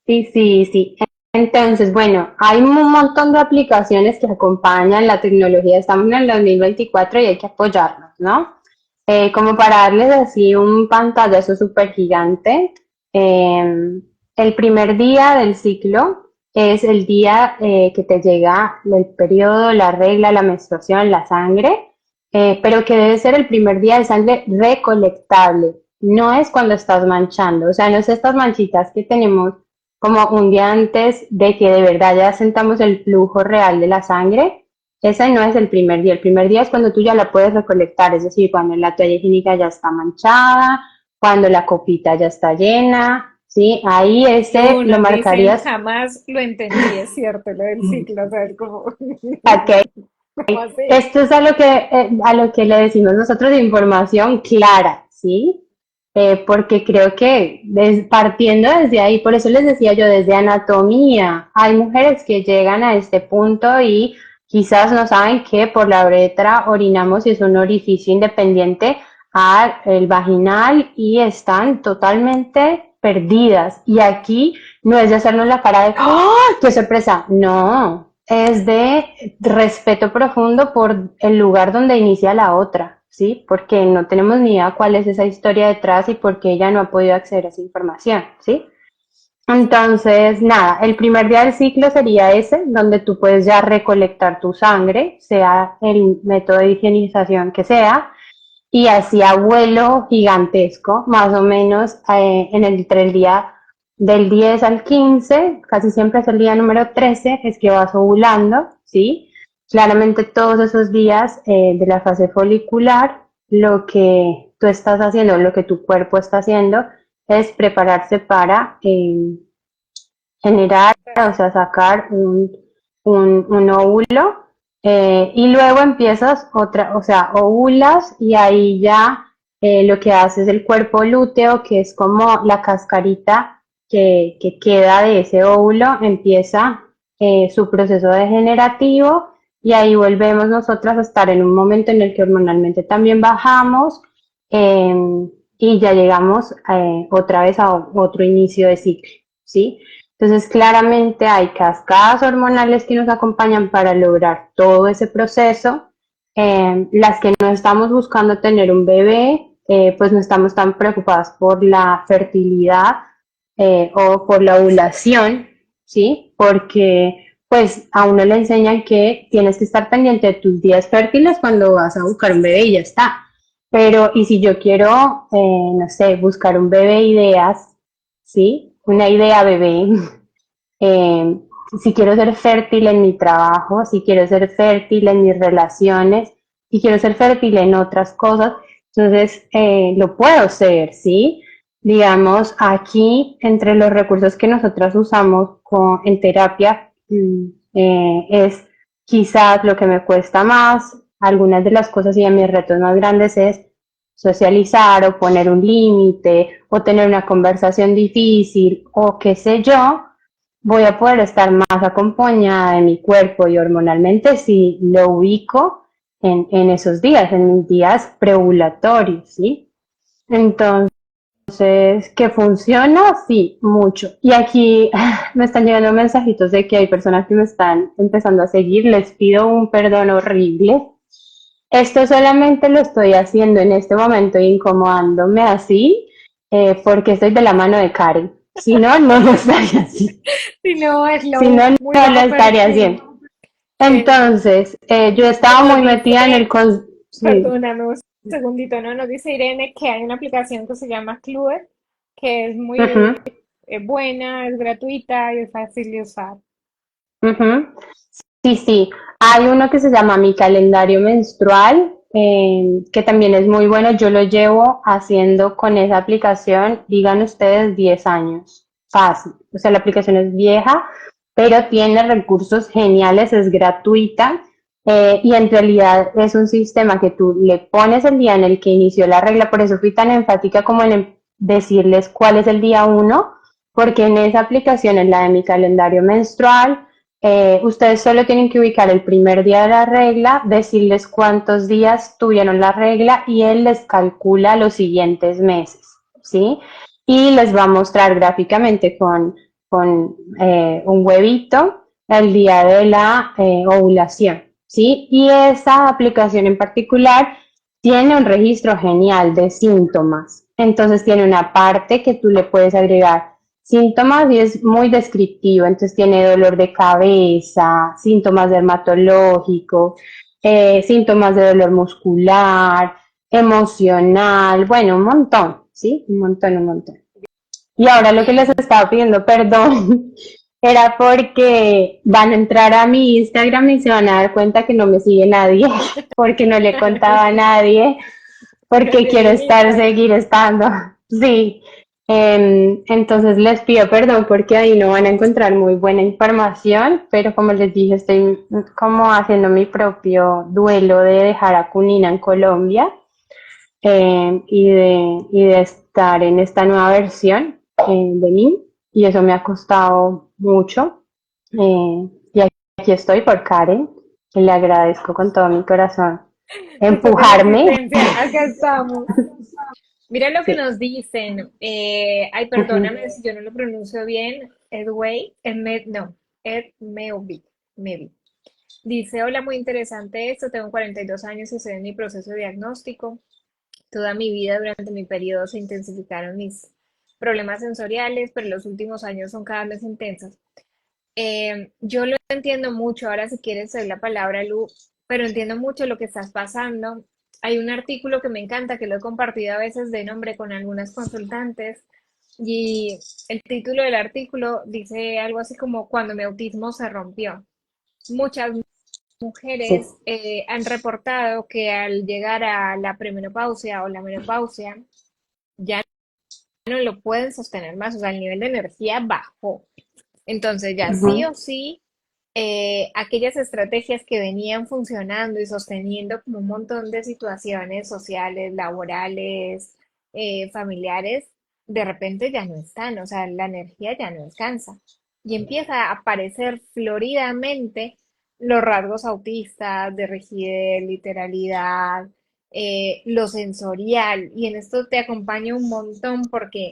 sí. Entonces, bueno, hay un montón de aplicaciones que acompañan la tecnología. Estamos en el 2024 y hay que apoyarnos, ¿no? Como para darles así un pantallazo súper gigante, el primer día del ciclo es el día que te llega el periodo, la regla, la menstruación, la sangre, pero que debe ser el primer día de sangre recolectable. No es cuando estás manchando, o sea, no es estas manchitas que tenemos como un día antes de que de verdad ya sentamos el flujo real de la sangre. Ese no es el primer día es cuando tú ya la puedes recolectar, es decir, cuando la toalla higiénica ya está manchada, cuando la copita ya está llena, ¿sí? Ahí ese Lu, lo nos dicen, marcarías, jamás lo entendí, es cierto, lo del ciclo, o sea, es como, ok. ¿cómo así? Esto es a lo que le decimos nosotros de información clara, ¿sí? Porque creo que partiendo desde ahí, por eso les decía yo, desde anatomía, hay mujeres que llegan a este punto y quizás no saben que por la uretra orinamos y es un orificio independiente al vaginal y están totalmente perdidas. Y aquí no es de hacernos la cara de ¡oh, qué sorpresa! No, es de respeto profundo por el lugar donde inicia la otra, ¿sí? Porque no tenemos ni idea cuál es esa historia detrás y por qué ella no ha podido acceder a esa información, ¿sí? Entonces, nada, el primer día del ciclo sería ese, donde tú puedes ya recolectar tu sangre, sea el método de higienización que sea, y así a vuelo gigantesco, más o menos entre el día del 10 al 15, casi siempre es el día número 13, es que vas ovulando, ¿sí? Claramente todos esos días de la fase folicular, lo que tú estás haciendo, lo que tu cuerpo está haciendo, es prepararse para generar, o sea, sacar un óvulo y luego empiezas otra, o sea, ovulas y ahí ya lo que hace es el cuerpo lúteo, que es como la cascarita que queda de ese óvulo, empieza su proceso degenerativo y ahí volvemos nosotras a estar en un momento en el que hormonalmente también bajamos eh, y ya llegamos otra vez a otro inicio de ciclo, ¿sí? Entonces, claramente hay cascadas hormonales que nos acompañan para lograr todo ese proceso. Las que no estamos buscando tener un bebé, pues no estamos tan preocupadas por la fertilidad o por la ovulación, ¿sí? Porque pues a uno le enseñan que tienes que estar pendiente de tus días fértiles cuando vas a buscar un bebé y ya está. Pero, y si yo quiero, no sé, buscar un bebé ideas, ¿sí? Una idea bebé, eh, si quiero ser fértil en mi trabajo, si quiero ser fértil en mis relaciones, si quiero ser fértil en otras cosas, entonces lo puedo ser, ¿sí? Digamos, aquí entre los recursos que nosotras usamos en terapia es quizás lo que me cuesta más, algunas de las cosas y de mis retos más grandes es socializar o poner un límite o tener una conversación difícil o qué sé yo, voy a poder estar más acompañada de mi cuerpo y hormonalmente si lo ubico en esos días, en mis días preovulatorios, ¿sí? Entonces, ¿que funciona? Sí, mucho. Y aquí me están llegando mensajitos de que hay personas que me están empezando a seguir, les pido un perdón horrible. Esto solamente lo estoy haciendo en este momento incomodándome así porque estoy de la mano de Karen. Si no, no lo estaría haciendo. Si no, es Si no, lo muy no lo bajo estaría perfil. haciendo. Eh, Entonces, yo estaba nos muy metida en dice, el... Sí. perdóname un segundito, ¿no? Nos dice Irene que hay una aplicación que se llama Clue, que es muy Ujú, buena, es gratuita y es fácil de usar. ujú. Sí, sí. Hay uno que se llama Mi Calendario Menstrual, que también es muy bueno. Yo lo llevo haciendo con esa aplicación, digan ustedes, 10 años. Fácil. O sea, la aplicación es vieja, pero tiene recursos geniales, es gratuita. Y en realidad es un sistema que tú le pones el día en el que inició la regla, por eso fui tan enfática como en decirles cuál es el día uno, porque en esa aplicación, en la de mi calendario menstrual, ustedes solo tienen que ubicar el primer día de la regla, decirles cuántos días tuvieron la regla y él les calcula los siguientes meses, ¿sí? Y les va a mostrar gráficamente con un huevito el día de la ovulación, ¿sí? Y esa aplicación en particular tiene un registro genial de síntomas. Entonces tiene una parte que tú le puedes agregar síntomas y es muy descriptivo, entonces tiene dolor de cabeza, síntomas dermatológicos, síntomas de dolor muscular, emocional, bueno, un montón, ¿sí? Un montón, un montón. Y ahora lo que les Bien. estaba pidiendo perdón era porque van a entrar a mi Instagram y se van a dar cuenta que no me sigue nadie, porque no le contaba a nadie, Pero porque quiero tienen estar, Instagram. seguir estando. Sí. Entonces les pido perdón porque ahí no van a encontrar muy buena información, pero como les dije, estoy como haciendo mi propio duelo de dejar a Cunina en Colombia y de estar en esta nueva versión de mí, y eso me ha costado mucho. Y aquí estoy por Karen, que le agradezco con todo mi corazón Después de empujarme. resistencia, acá estamos. Mira lo que Sí. nos dicen. Ay, Ujú. perdóname si yo no lo pronuncio bien. Edway, no, Ed Meobi. Dice, hola, muy interesante esto. Tengo 42 años y estoy en mi proceso de diagnóstico. Toda mi vida durante mi periodo se intensificaron mis problemas sensoriales, pero los últimos años son cada vez intensos. Yo lo entiendo mucho, ahora si quieres te doy la palabra, Lu, pero entiendo mucho lo que estás pasando. Hay un artículo que me encanta, que lo he compartido a veces de nombre con algunas consultantes, y el título del artículo dice algo así como cuando mi autismo se rompió. Muchas Sí. mujeres han reportado que al llegar a la premenopausia o la menopausia ya no lo pueden sostener más, o sea, el nivel de energía bajó. Entonces ya sí Ujú. o sí, aquellas estrategias que venían funcionando y sosteniendo como un montón de situaciones sociales, laborales, familiares, de repente ya no están, o sea, la energía ya no alcanza. Y empieza a aparecer floridamente los rasgos autistas, de rigidez, literalidad, lo sensorial. Y en esto te acompaño un montón porque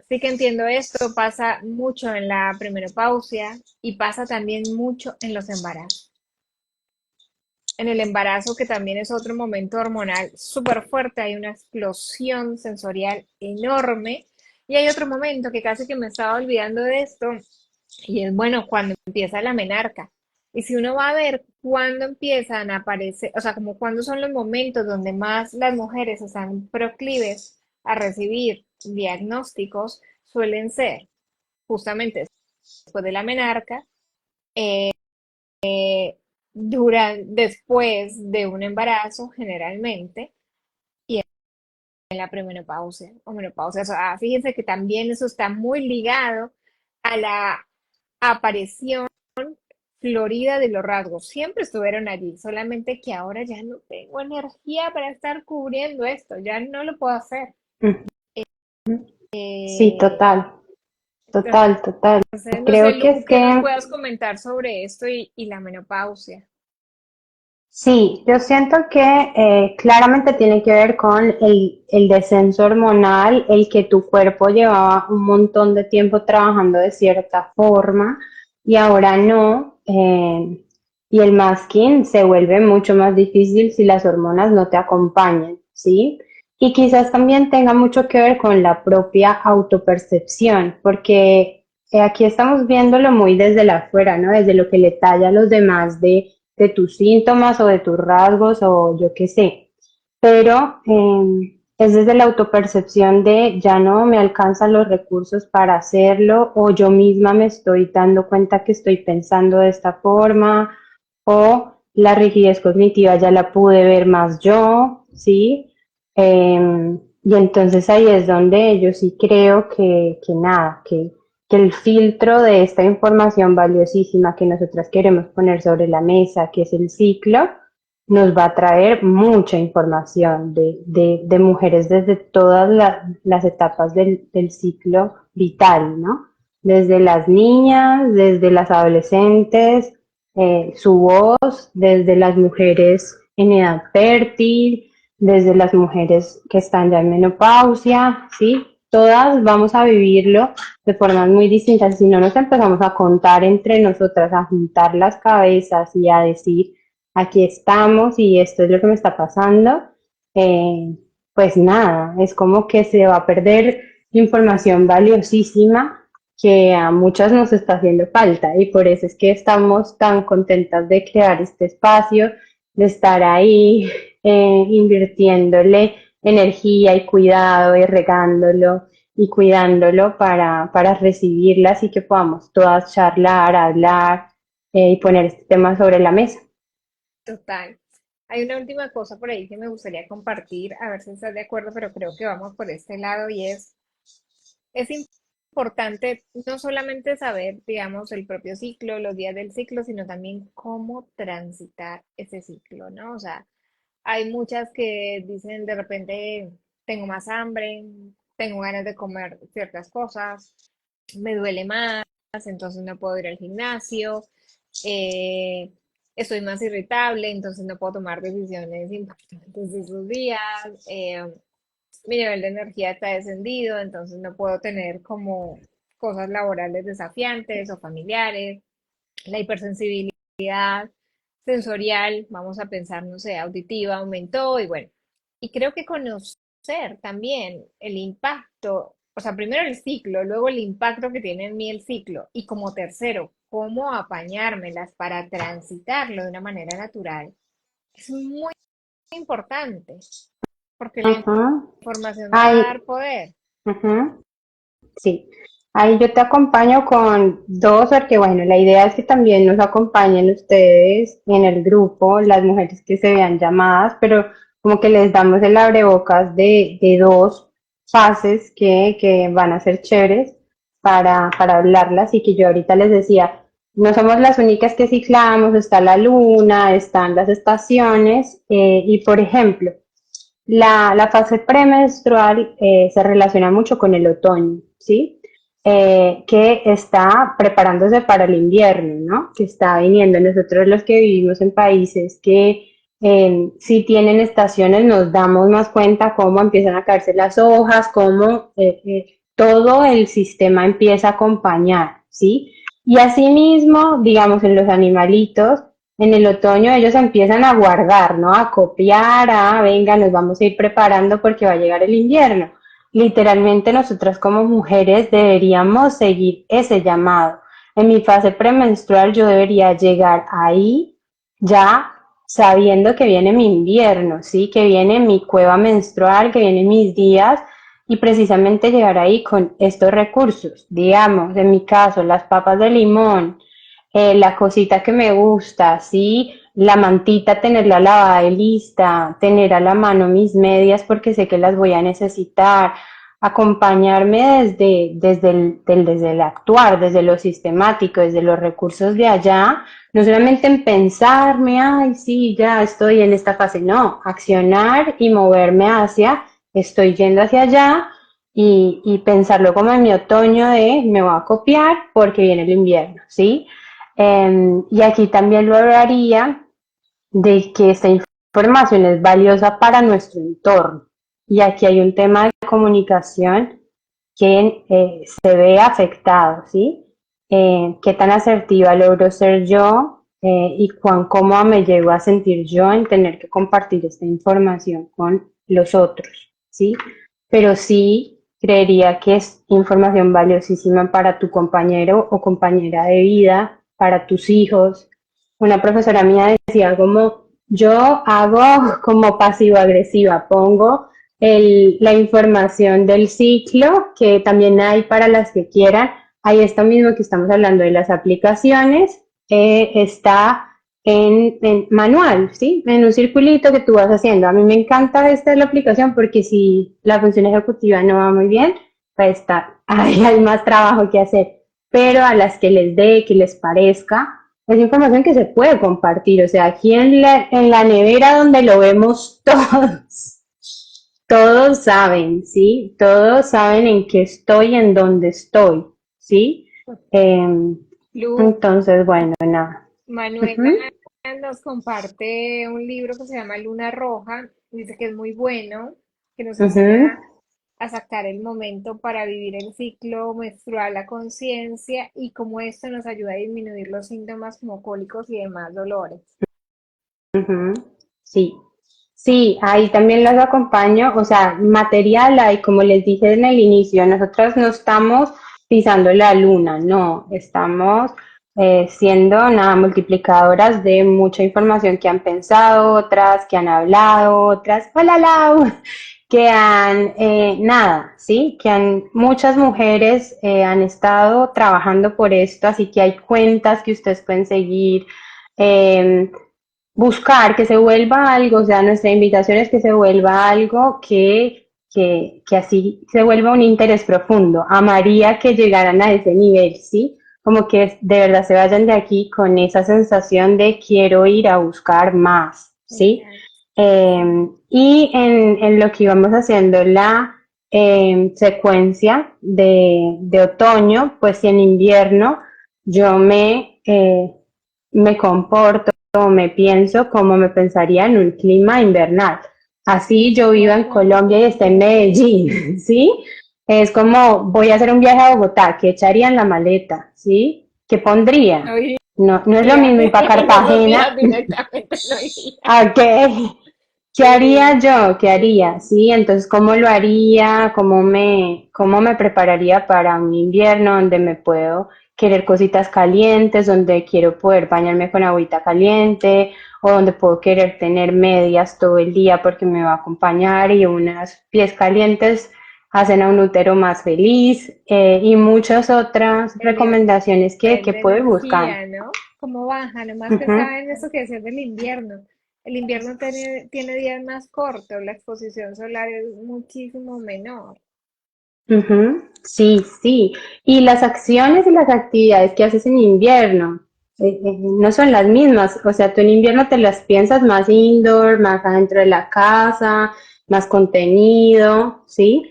sí que entiendo esto, pasa mucho en la premenopausia y pasa también mucho en los embarazos. En el embarazo, que también es otro momento hormonal súper fuerte, hay una explosión sensorial enorme. Y hay otro momento que casi que me estaba olvidando de esto, y es bueno, cuando empieza la menarca. Y si uno va a ver cuándo empiezan a aparecer, o sea, como cuándo son los momentos donde más las mujeres están proclives a recibir diagnósticos, suelen ser justamente después de la menarca, después de un embarazo generalmente, y en la premenopausia o menopausia. O sea, fíjense que también eso está muy ligado a la aparición florida de los rasgos. Siempre estuvieron allí, solamente que ahora ya no tengo energía para estar cubriendo esto, ya no lo puedo hacer. Ujú. Sí, Eh, total, total, total. entonces, no sé, Creo que Lu, es ¿qué nos que puedas comentar sobre esto y la menopausia? sí, yo siento que claramente tiene que ver con el descenso hormonal, el que tu cuerpo llevaba un montón de tiempo trabajando de cierta forma y ahora no. Y el masking se vuelve mucho más difícil si las hormonas no te acompañan, ¿sí? Y quizás también tenga mucho que ver con la propia autopercepción, porque aquí estamos viéndolo muy desde la afuera, ¿no? Desde lo que le talla a los demás de tus síntomas o de tus rasgos o yo qué sé. Pero es desde la autopercepción de ya no me alcanzan los recursos para hacerlo o yo misma me estoy dando cuenta que estoy pensando de esta forma o la rigidez cognitiva ya la pude ver más yo, ¿sí? Y entonces ahí es donde yo sí creo que nada, que el filtro de esta información valiosísima que nosotras queremos poner sobre la mesa, que es el ciclo, nos va a traer mucha información de mujeres desde todas las etapas del ciclo vital, ¿no? Desde las niñas, desde las adolescentes, su voz, desde las mujeres en edad fértil, desde las mujeres que están ya en menopausia, ¿sí? Todas vamos a vivirlo de formas muy distintas. Si no nos empezamos a contar entre nosotras, a juntar las cabezas y a decir, aquí estamos y esto es lo que me está pasando, eh, pues nada, es como que se va a perder información valiosísima que a muchas nos está haciendo falta y por eso es que estamos tan contentas de crear este espacio, de estar ahí invirtiéndole energía y cuidado y regándolo y cuidándolo para recibirlas y que podamos todas charlar, hablar y poner este tema sobre la mesa. Total. Hay una última cosa por ahí que me gustaría compartir, a ver si estás de acuerdo, pero creo que vamos por este lado y es importante no solamente saber, digamos, el propio ciclo, los días del ciclo, sino también cómo transitar ese ciclo, ¿no? O sea, hay muchas que dicen de repente, tengo más hambre, tengo ganas de comer ciertas cosas, me duele más, entonces no puedo ir al gimnasio, eh, estoy más irritable, entonces no puedo tomar decisiones importantes esos días, mi nivel de energía está descendido, entonces no puedo tener como cosas laborales desafiantes o familiares, la hipersensibilidad sensorial, vamos a pensar, no sé, auditiva aumentó y bueno, y creo que conocer también el impacto o sea, primero el ciclo, luego el impacto que tiene en mí el ciclo, y como tercero, cómo apañármelas para transitarlo de una manera natural, es muy importante, porque la Ujú. información me va a Ay, dar poder. ujú, sí. Ahí yo te acompaño con dos, porque bueno, la idea es que también nos acompañen ustedes en el grupo, las mujeres que se vean llamadas, pero como que les damos el abrebocas de dos fases que van a ser chéveres para hablarlas y que yo ahorita les decía, no somos las únicas que ciclamos, está la luna, están las estaciones, y por ejemplo, la fase premenstrual se relaciona mucho con el otoño, ¿sí? Que está preparándose para el invierno, ¿no? Que está viniendo. Nosotros los que vivimos en países que sí tienen estaciones, nos damos más cuenta cómo empiezan a caerse las hojas, cómo todo el sistema empieza a acompañar, ¿sí? Y asimismo, digamos, en los animalitos, en el otoño ellos empiezan a guardar, ¿no? A copiar, a, venga, nos vamos a ir preparando porque va a llegar el invierno. Literalmente nosotras como mujeres deberíamos seguir ese llamado. En mi fase premenstrual yo debería llegar ahí ya sabiendo que viene mi invierno, ¿sí? Que viene mi cueva menstrual, que vienen mis días y precisamente llegar ahí con estos recursos. Digamos, en mi caso, las papas de limón, la cosita que me gusta, ¿sí? La mantita, tenerla lavada y lista, tener a la mano mis medias porque sé que las voy a necesitar, acompañarme desde el actuar, desde lo sistemático, desde los recursos de allá, no solamente en pensarme, ay, sí, ya estoy en esta fase, no, accionar y moverme hacia, estoy yendo hacia allá y pensarlo como en mi otoño de me voy a copiar porque viene el invierno, ¿sí? Y aquí también lo hablaría de que esta información es valiosa para nuestro entorno. Y aquí hay un tema de comunicación que se ve afectado, ¿sí? Qué tan asertiva logro ser yo y cuán cómoda me llego a sentir yo en tener que compartir esta información con los otros, ¿sí? Pero sí creería que es información valiosísima para tu compañero o compañera de vida, para tus hijos. Una profesora mía decía como, yo hago como pasivo-agresiva, pongo la información del ciclo, que también hay para las que quieran. Hay esto mismo que estamos hablando de las aplicaciones, está en manual, ¿sí? En un circulito que tú vas haciendo. A mí me encanta esta de la aplicación porque si la función ejecutiva no va muy bien, pues está, ahí hay más trabajo que hacer. Pero a las que les dé, que les parezca, es información que se puede compartir. O sea, aquí en la nevera donde lo vemos todos, todos saben, ¿sí? Todos saben en qué estoy, en dónde estoy, ¿sí? Em, Lu, entonces, bueno, nada. Manuela Ujú, nos comparte un libro que se llama Luna Roja, dice que es muy bueno, que nos ujú. enseña a sacar el momento para vivir el ciclo menstrual a conciencia y cómo esto nos ayuda a disminuir los síntomas como cólicos y demás dolores. Ujú, sí, sí, ahí también los acompaño, o sea, material hay, como les dije en el inicio, nosotros no estamos pisando la luna, no, estamos siendo nada, multiplicadoras de mucha información que han pensado, otras que han hablado, otras, hola Lau, que han, nada, sí, que han, muchas mujeres han estado trabajando por esto, así que hay cuentas que ustedes pueden seguir. em, Buscar que se vuelva algo, o sea, nuestra invitación es que se vuelva algo que así se vuelva un interés profundo. Amaría que llegaran a ese nivel, ¿sí? Como que de verdad se vayan de aquí con esa sensación de quiero ir a buscar más, ¿sí? Exacto. Y en lo que íbamos haciendo la secuencia de otoño, pues si en invierno yo me comporto me pienso como me pensaría en un clima invernal. Así yo vivo en Colombia y esté en Medellín, ¿sí? Es como voy a hacer un viaje a Bogotá, ¿qué echaría en la maleta? ¿Sí? ¿Qué pondría? Hoy No, no es lo día, mismo ir para en esos Cartagena. días directamente no iría. ¿A qué? ¿Qué haría yo? ¿Qué haría? Sí, entonces, ¿cómo lo haría? ¿Cómo me prepararía para un invierno donde me puedo querer cositas calientes, donde quiero poder bañarme con agüita caliente, o donde puedo querer tener medias todo el día porque me va a acompañar y unas pies calientes hacen a un útero más feliz, y muchas otras El nivel recomendaciones que de puedo ir buscando. energía, ¿no? ¿Cómo baja? Nomás Ujú, pensaba en eso que decías del invierno. El invierno tiene días más cortos, la exposición solar es muchísimo menor. ujú. Sí, sí. Y las acciones y las actividades que haces en invierno no son las mismas. O sea, tú en invierno te las piensas más indoor, más adentro de la casa, más contenido, ¿sí?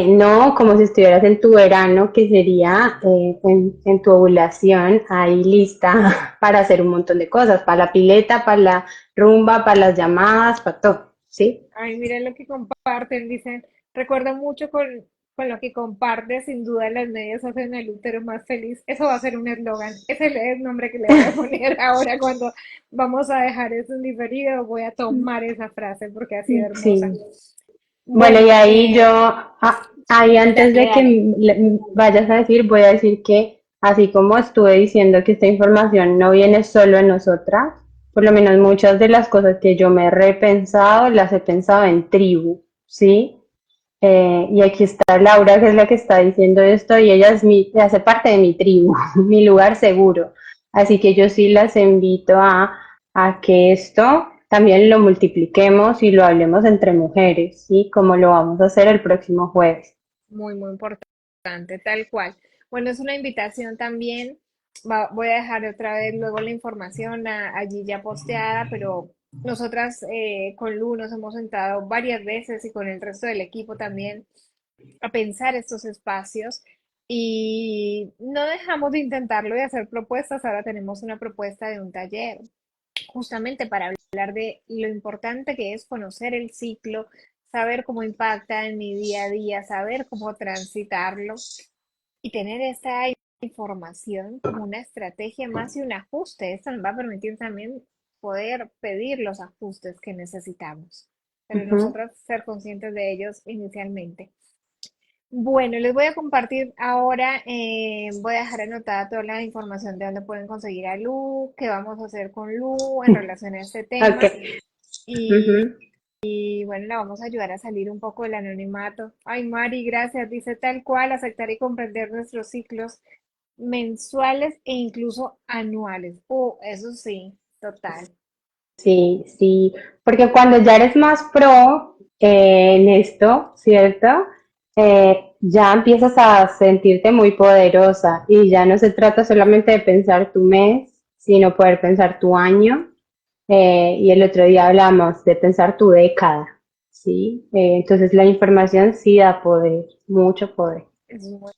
No como si estuvieras en tu verano, que sería en tu ovulación ahí lista para hacer un montón de cosas, para la pileta, para la rumba, para las llamadas, para todo, ¿sí? Ay, miren lo que comparten, dicen, recuerdo mucho con lo que compartes, sin duda las medias hacen el útero más feliz. Eso va a ser un eslogan, ese es el nombre que le voy a poner ahora cuando vamos a dejar eso en diferido, voy a tomar esa frase porque ha sido hermosa. Sí. Bueno, y Bueno, ahí yo, ahí antes dale, de que dale. vayas a decir, voy a decir que así como estuve diciendo que esta información no viene solo en nosotras, por lo menos muchas de las cosas que yo me he repensado, las he pensado en tribu, ¿sí? Y aquí está Laura, que es la que está diciendo esto, y ella hace parte de mi tribu, mi lugar seguro. Así que yo sí las invito a que esto también lo multipliquemos y lo hablemos entre mujeres, ¿sí? Como lo vamos a hacer el próximo jueves. Muy, muy importante, tal cual. Bueno, es una invitación también. Voy a dejar otra vez luego la información allí ya posteada, pero nosotras con Lu nos hemos sentado varias veces y con el resto del equipo también a pensar estos espacios y no dejamos de intentarlo y hacer propuestas. Ahora tenemos una propuesta de un taller justamente para hablar de lo importante que es conocer el ciclo, saber cómo impacta en mi día a día, saber cómo transitarlo y tener esta información como una estrategia más y un ajuste. Esto nos va a permitir también poder pedir los ajustes que necesitamos, pero Ujú. nosotros ser conscientes de ellos inicialmente. Bueno, les voy a compartir ahora, voy a dejar anotada toda la información de dónde pueden conseguir a Lu, qué vamos a hacer con Lu en relación a este Ok. tema y, Ujú. y bueno, la vamos a ayudar a salir un poco del anonimato. Ay, Mari, gracias. Dice tal cual, aceptar y comprender nuestros ciclos mensuales e incluso anuales. Eso sí, total. Sí, sí, porque cuando ya eres más pro en esto, ¿cierto? Ya empiezas a sentirte muy poderosa y ya no se trata solamente de pensar tu mes, sino poder pensar tu año. Y el otro día hablamos de pensar tu década, ¿sí? Entonces la información sí da poder, mucho poder. Es muy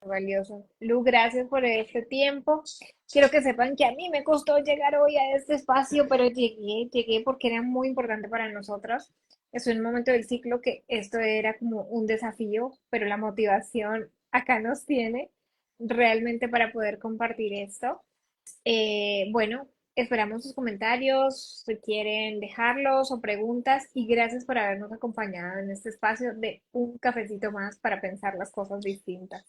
valioso. Lu, gracias por este tiempo. Quiero que sepan que a mí me costó llegar hoy a este espacio, pero llegué porque era muy importante para nosotras. Es un momento del ciclo que esto era como un desafío, pero la motivación acá nos tiene realmente para poder compartir esto. Bueno, esperamos sus comentarios, si quieren dejarlos o preguntas, y gracias por habernos acompañado en este espacio de un cafecito más para pensar las cosas distintas.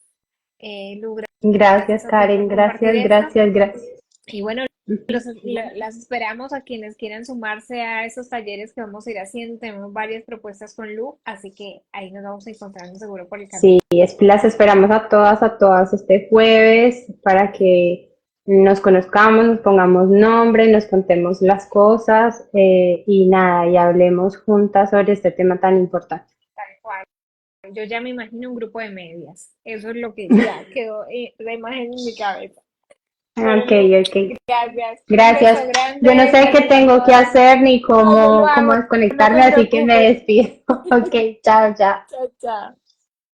Lu, Gracias, gracias a ti por Karen, compartir gracias, esto. gracias, gracias. Y bueno, Ujú. las esperamos a quienes quieran sumarse a esos talleres que vamos a ir haciendo. Tenemos varias propuestas con Lu, así que ahí nos vamos a encontrar seguro por el Sí, camino. las esperamos a todas este jueves para que nos conozcamos, nos pongamos nombre, nos contemos las cosas, y nada, y hablemos juntas sobre este tema tan importante. Tal cual. Yo ya me imagino un grupo de medias. Eso es lo que ya quedó la imagen en mi cabeza. Bueno, Ok, Lu, ok. gracias. Un beso Gracias. Yo no grande. sé qué Gracias a tengo que todas. hacer ni No, yo lo cómo hago. No desconectarme, te así que me preocupes. despido. Ok, chao, chao. Chao, chao.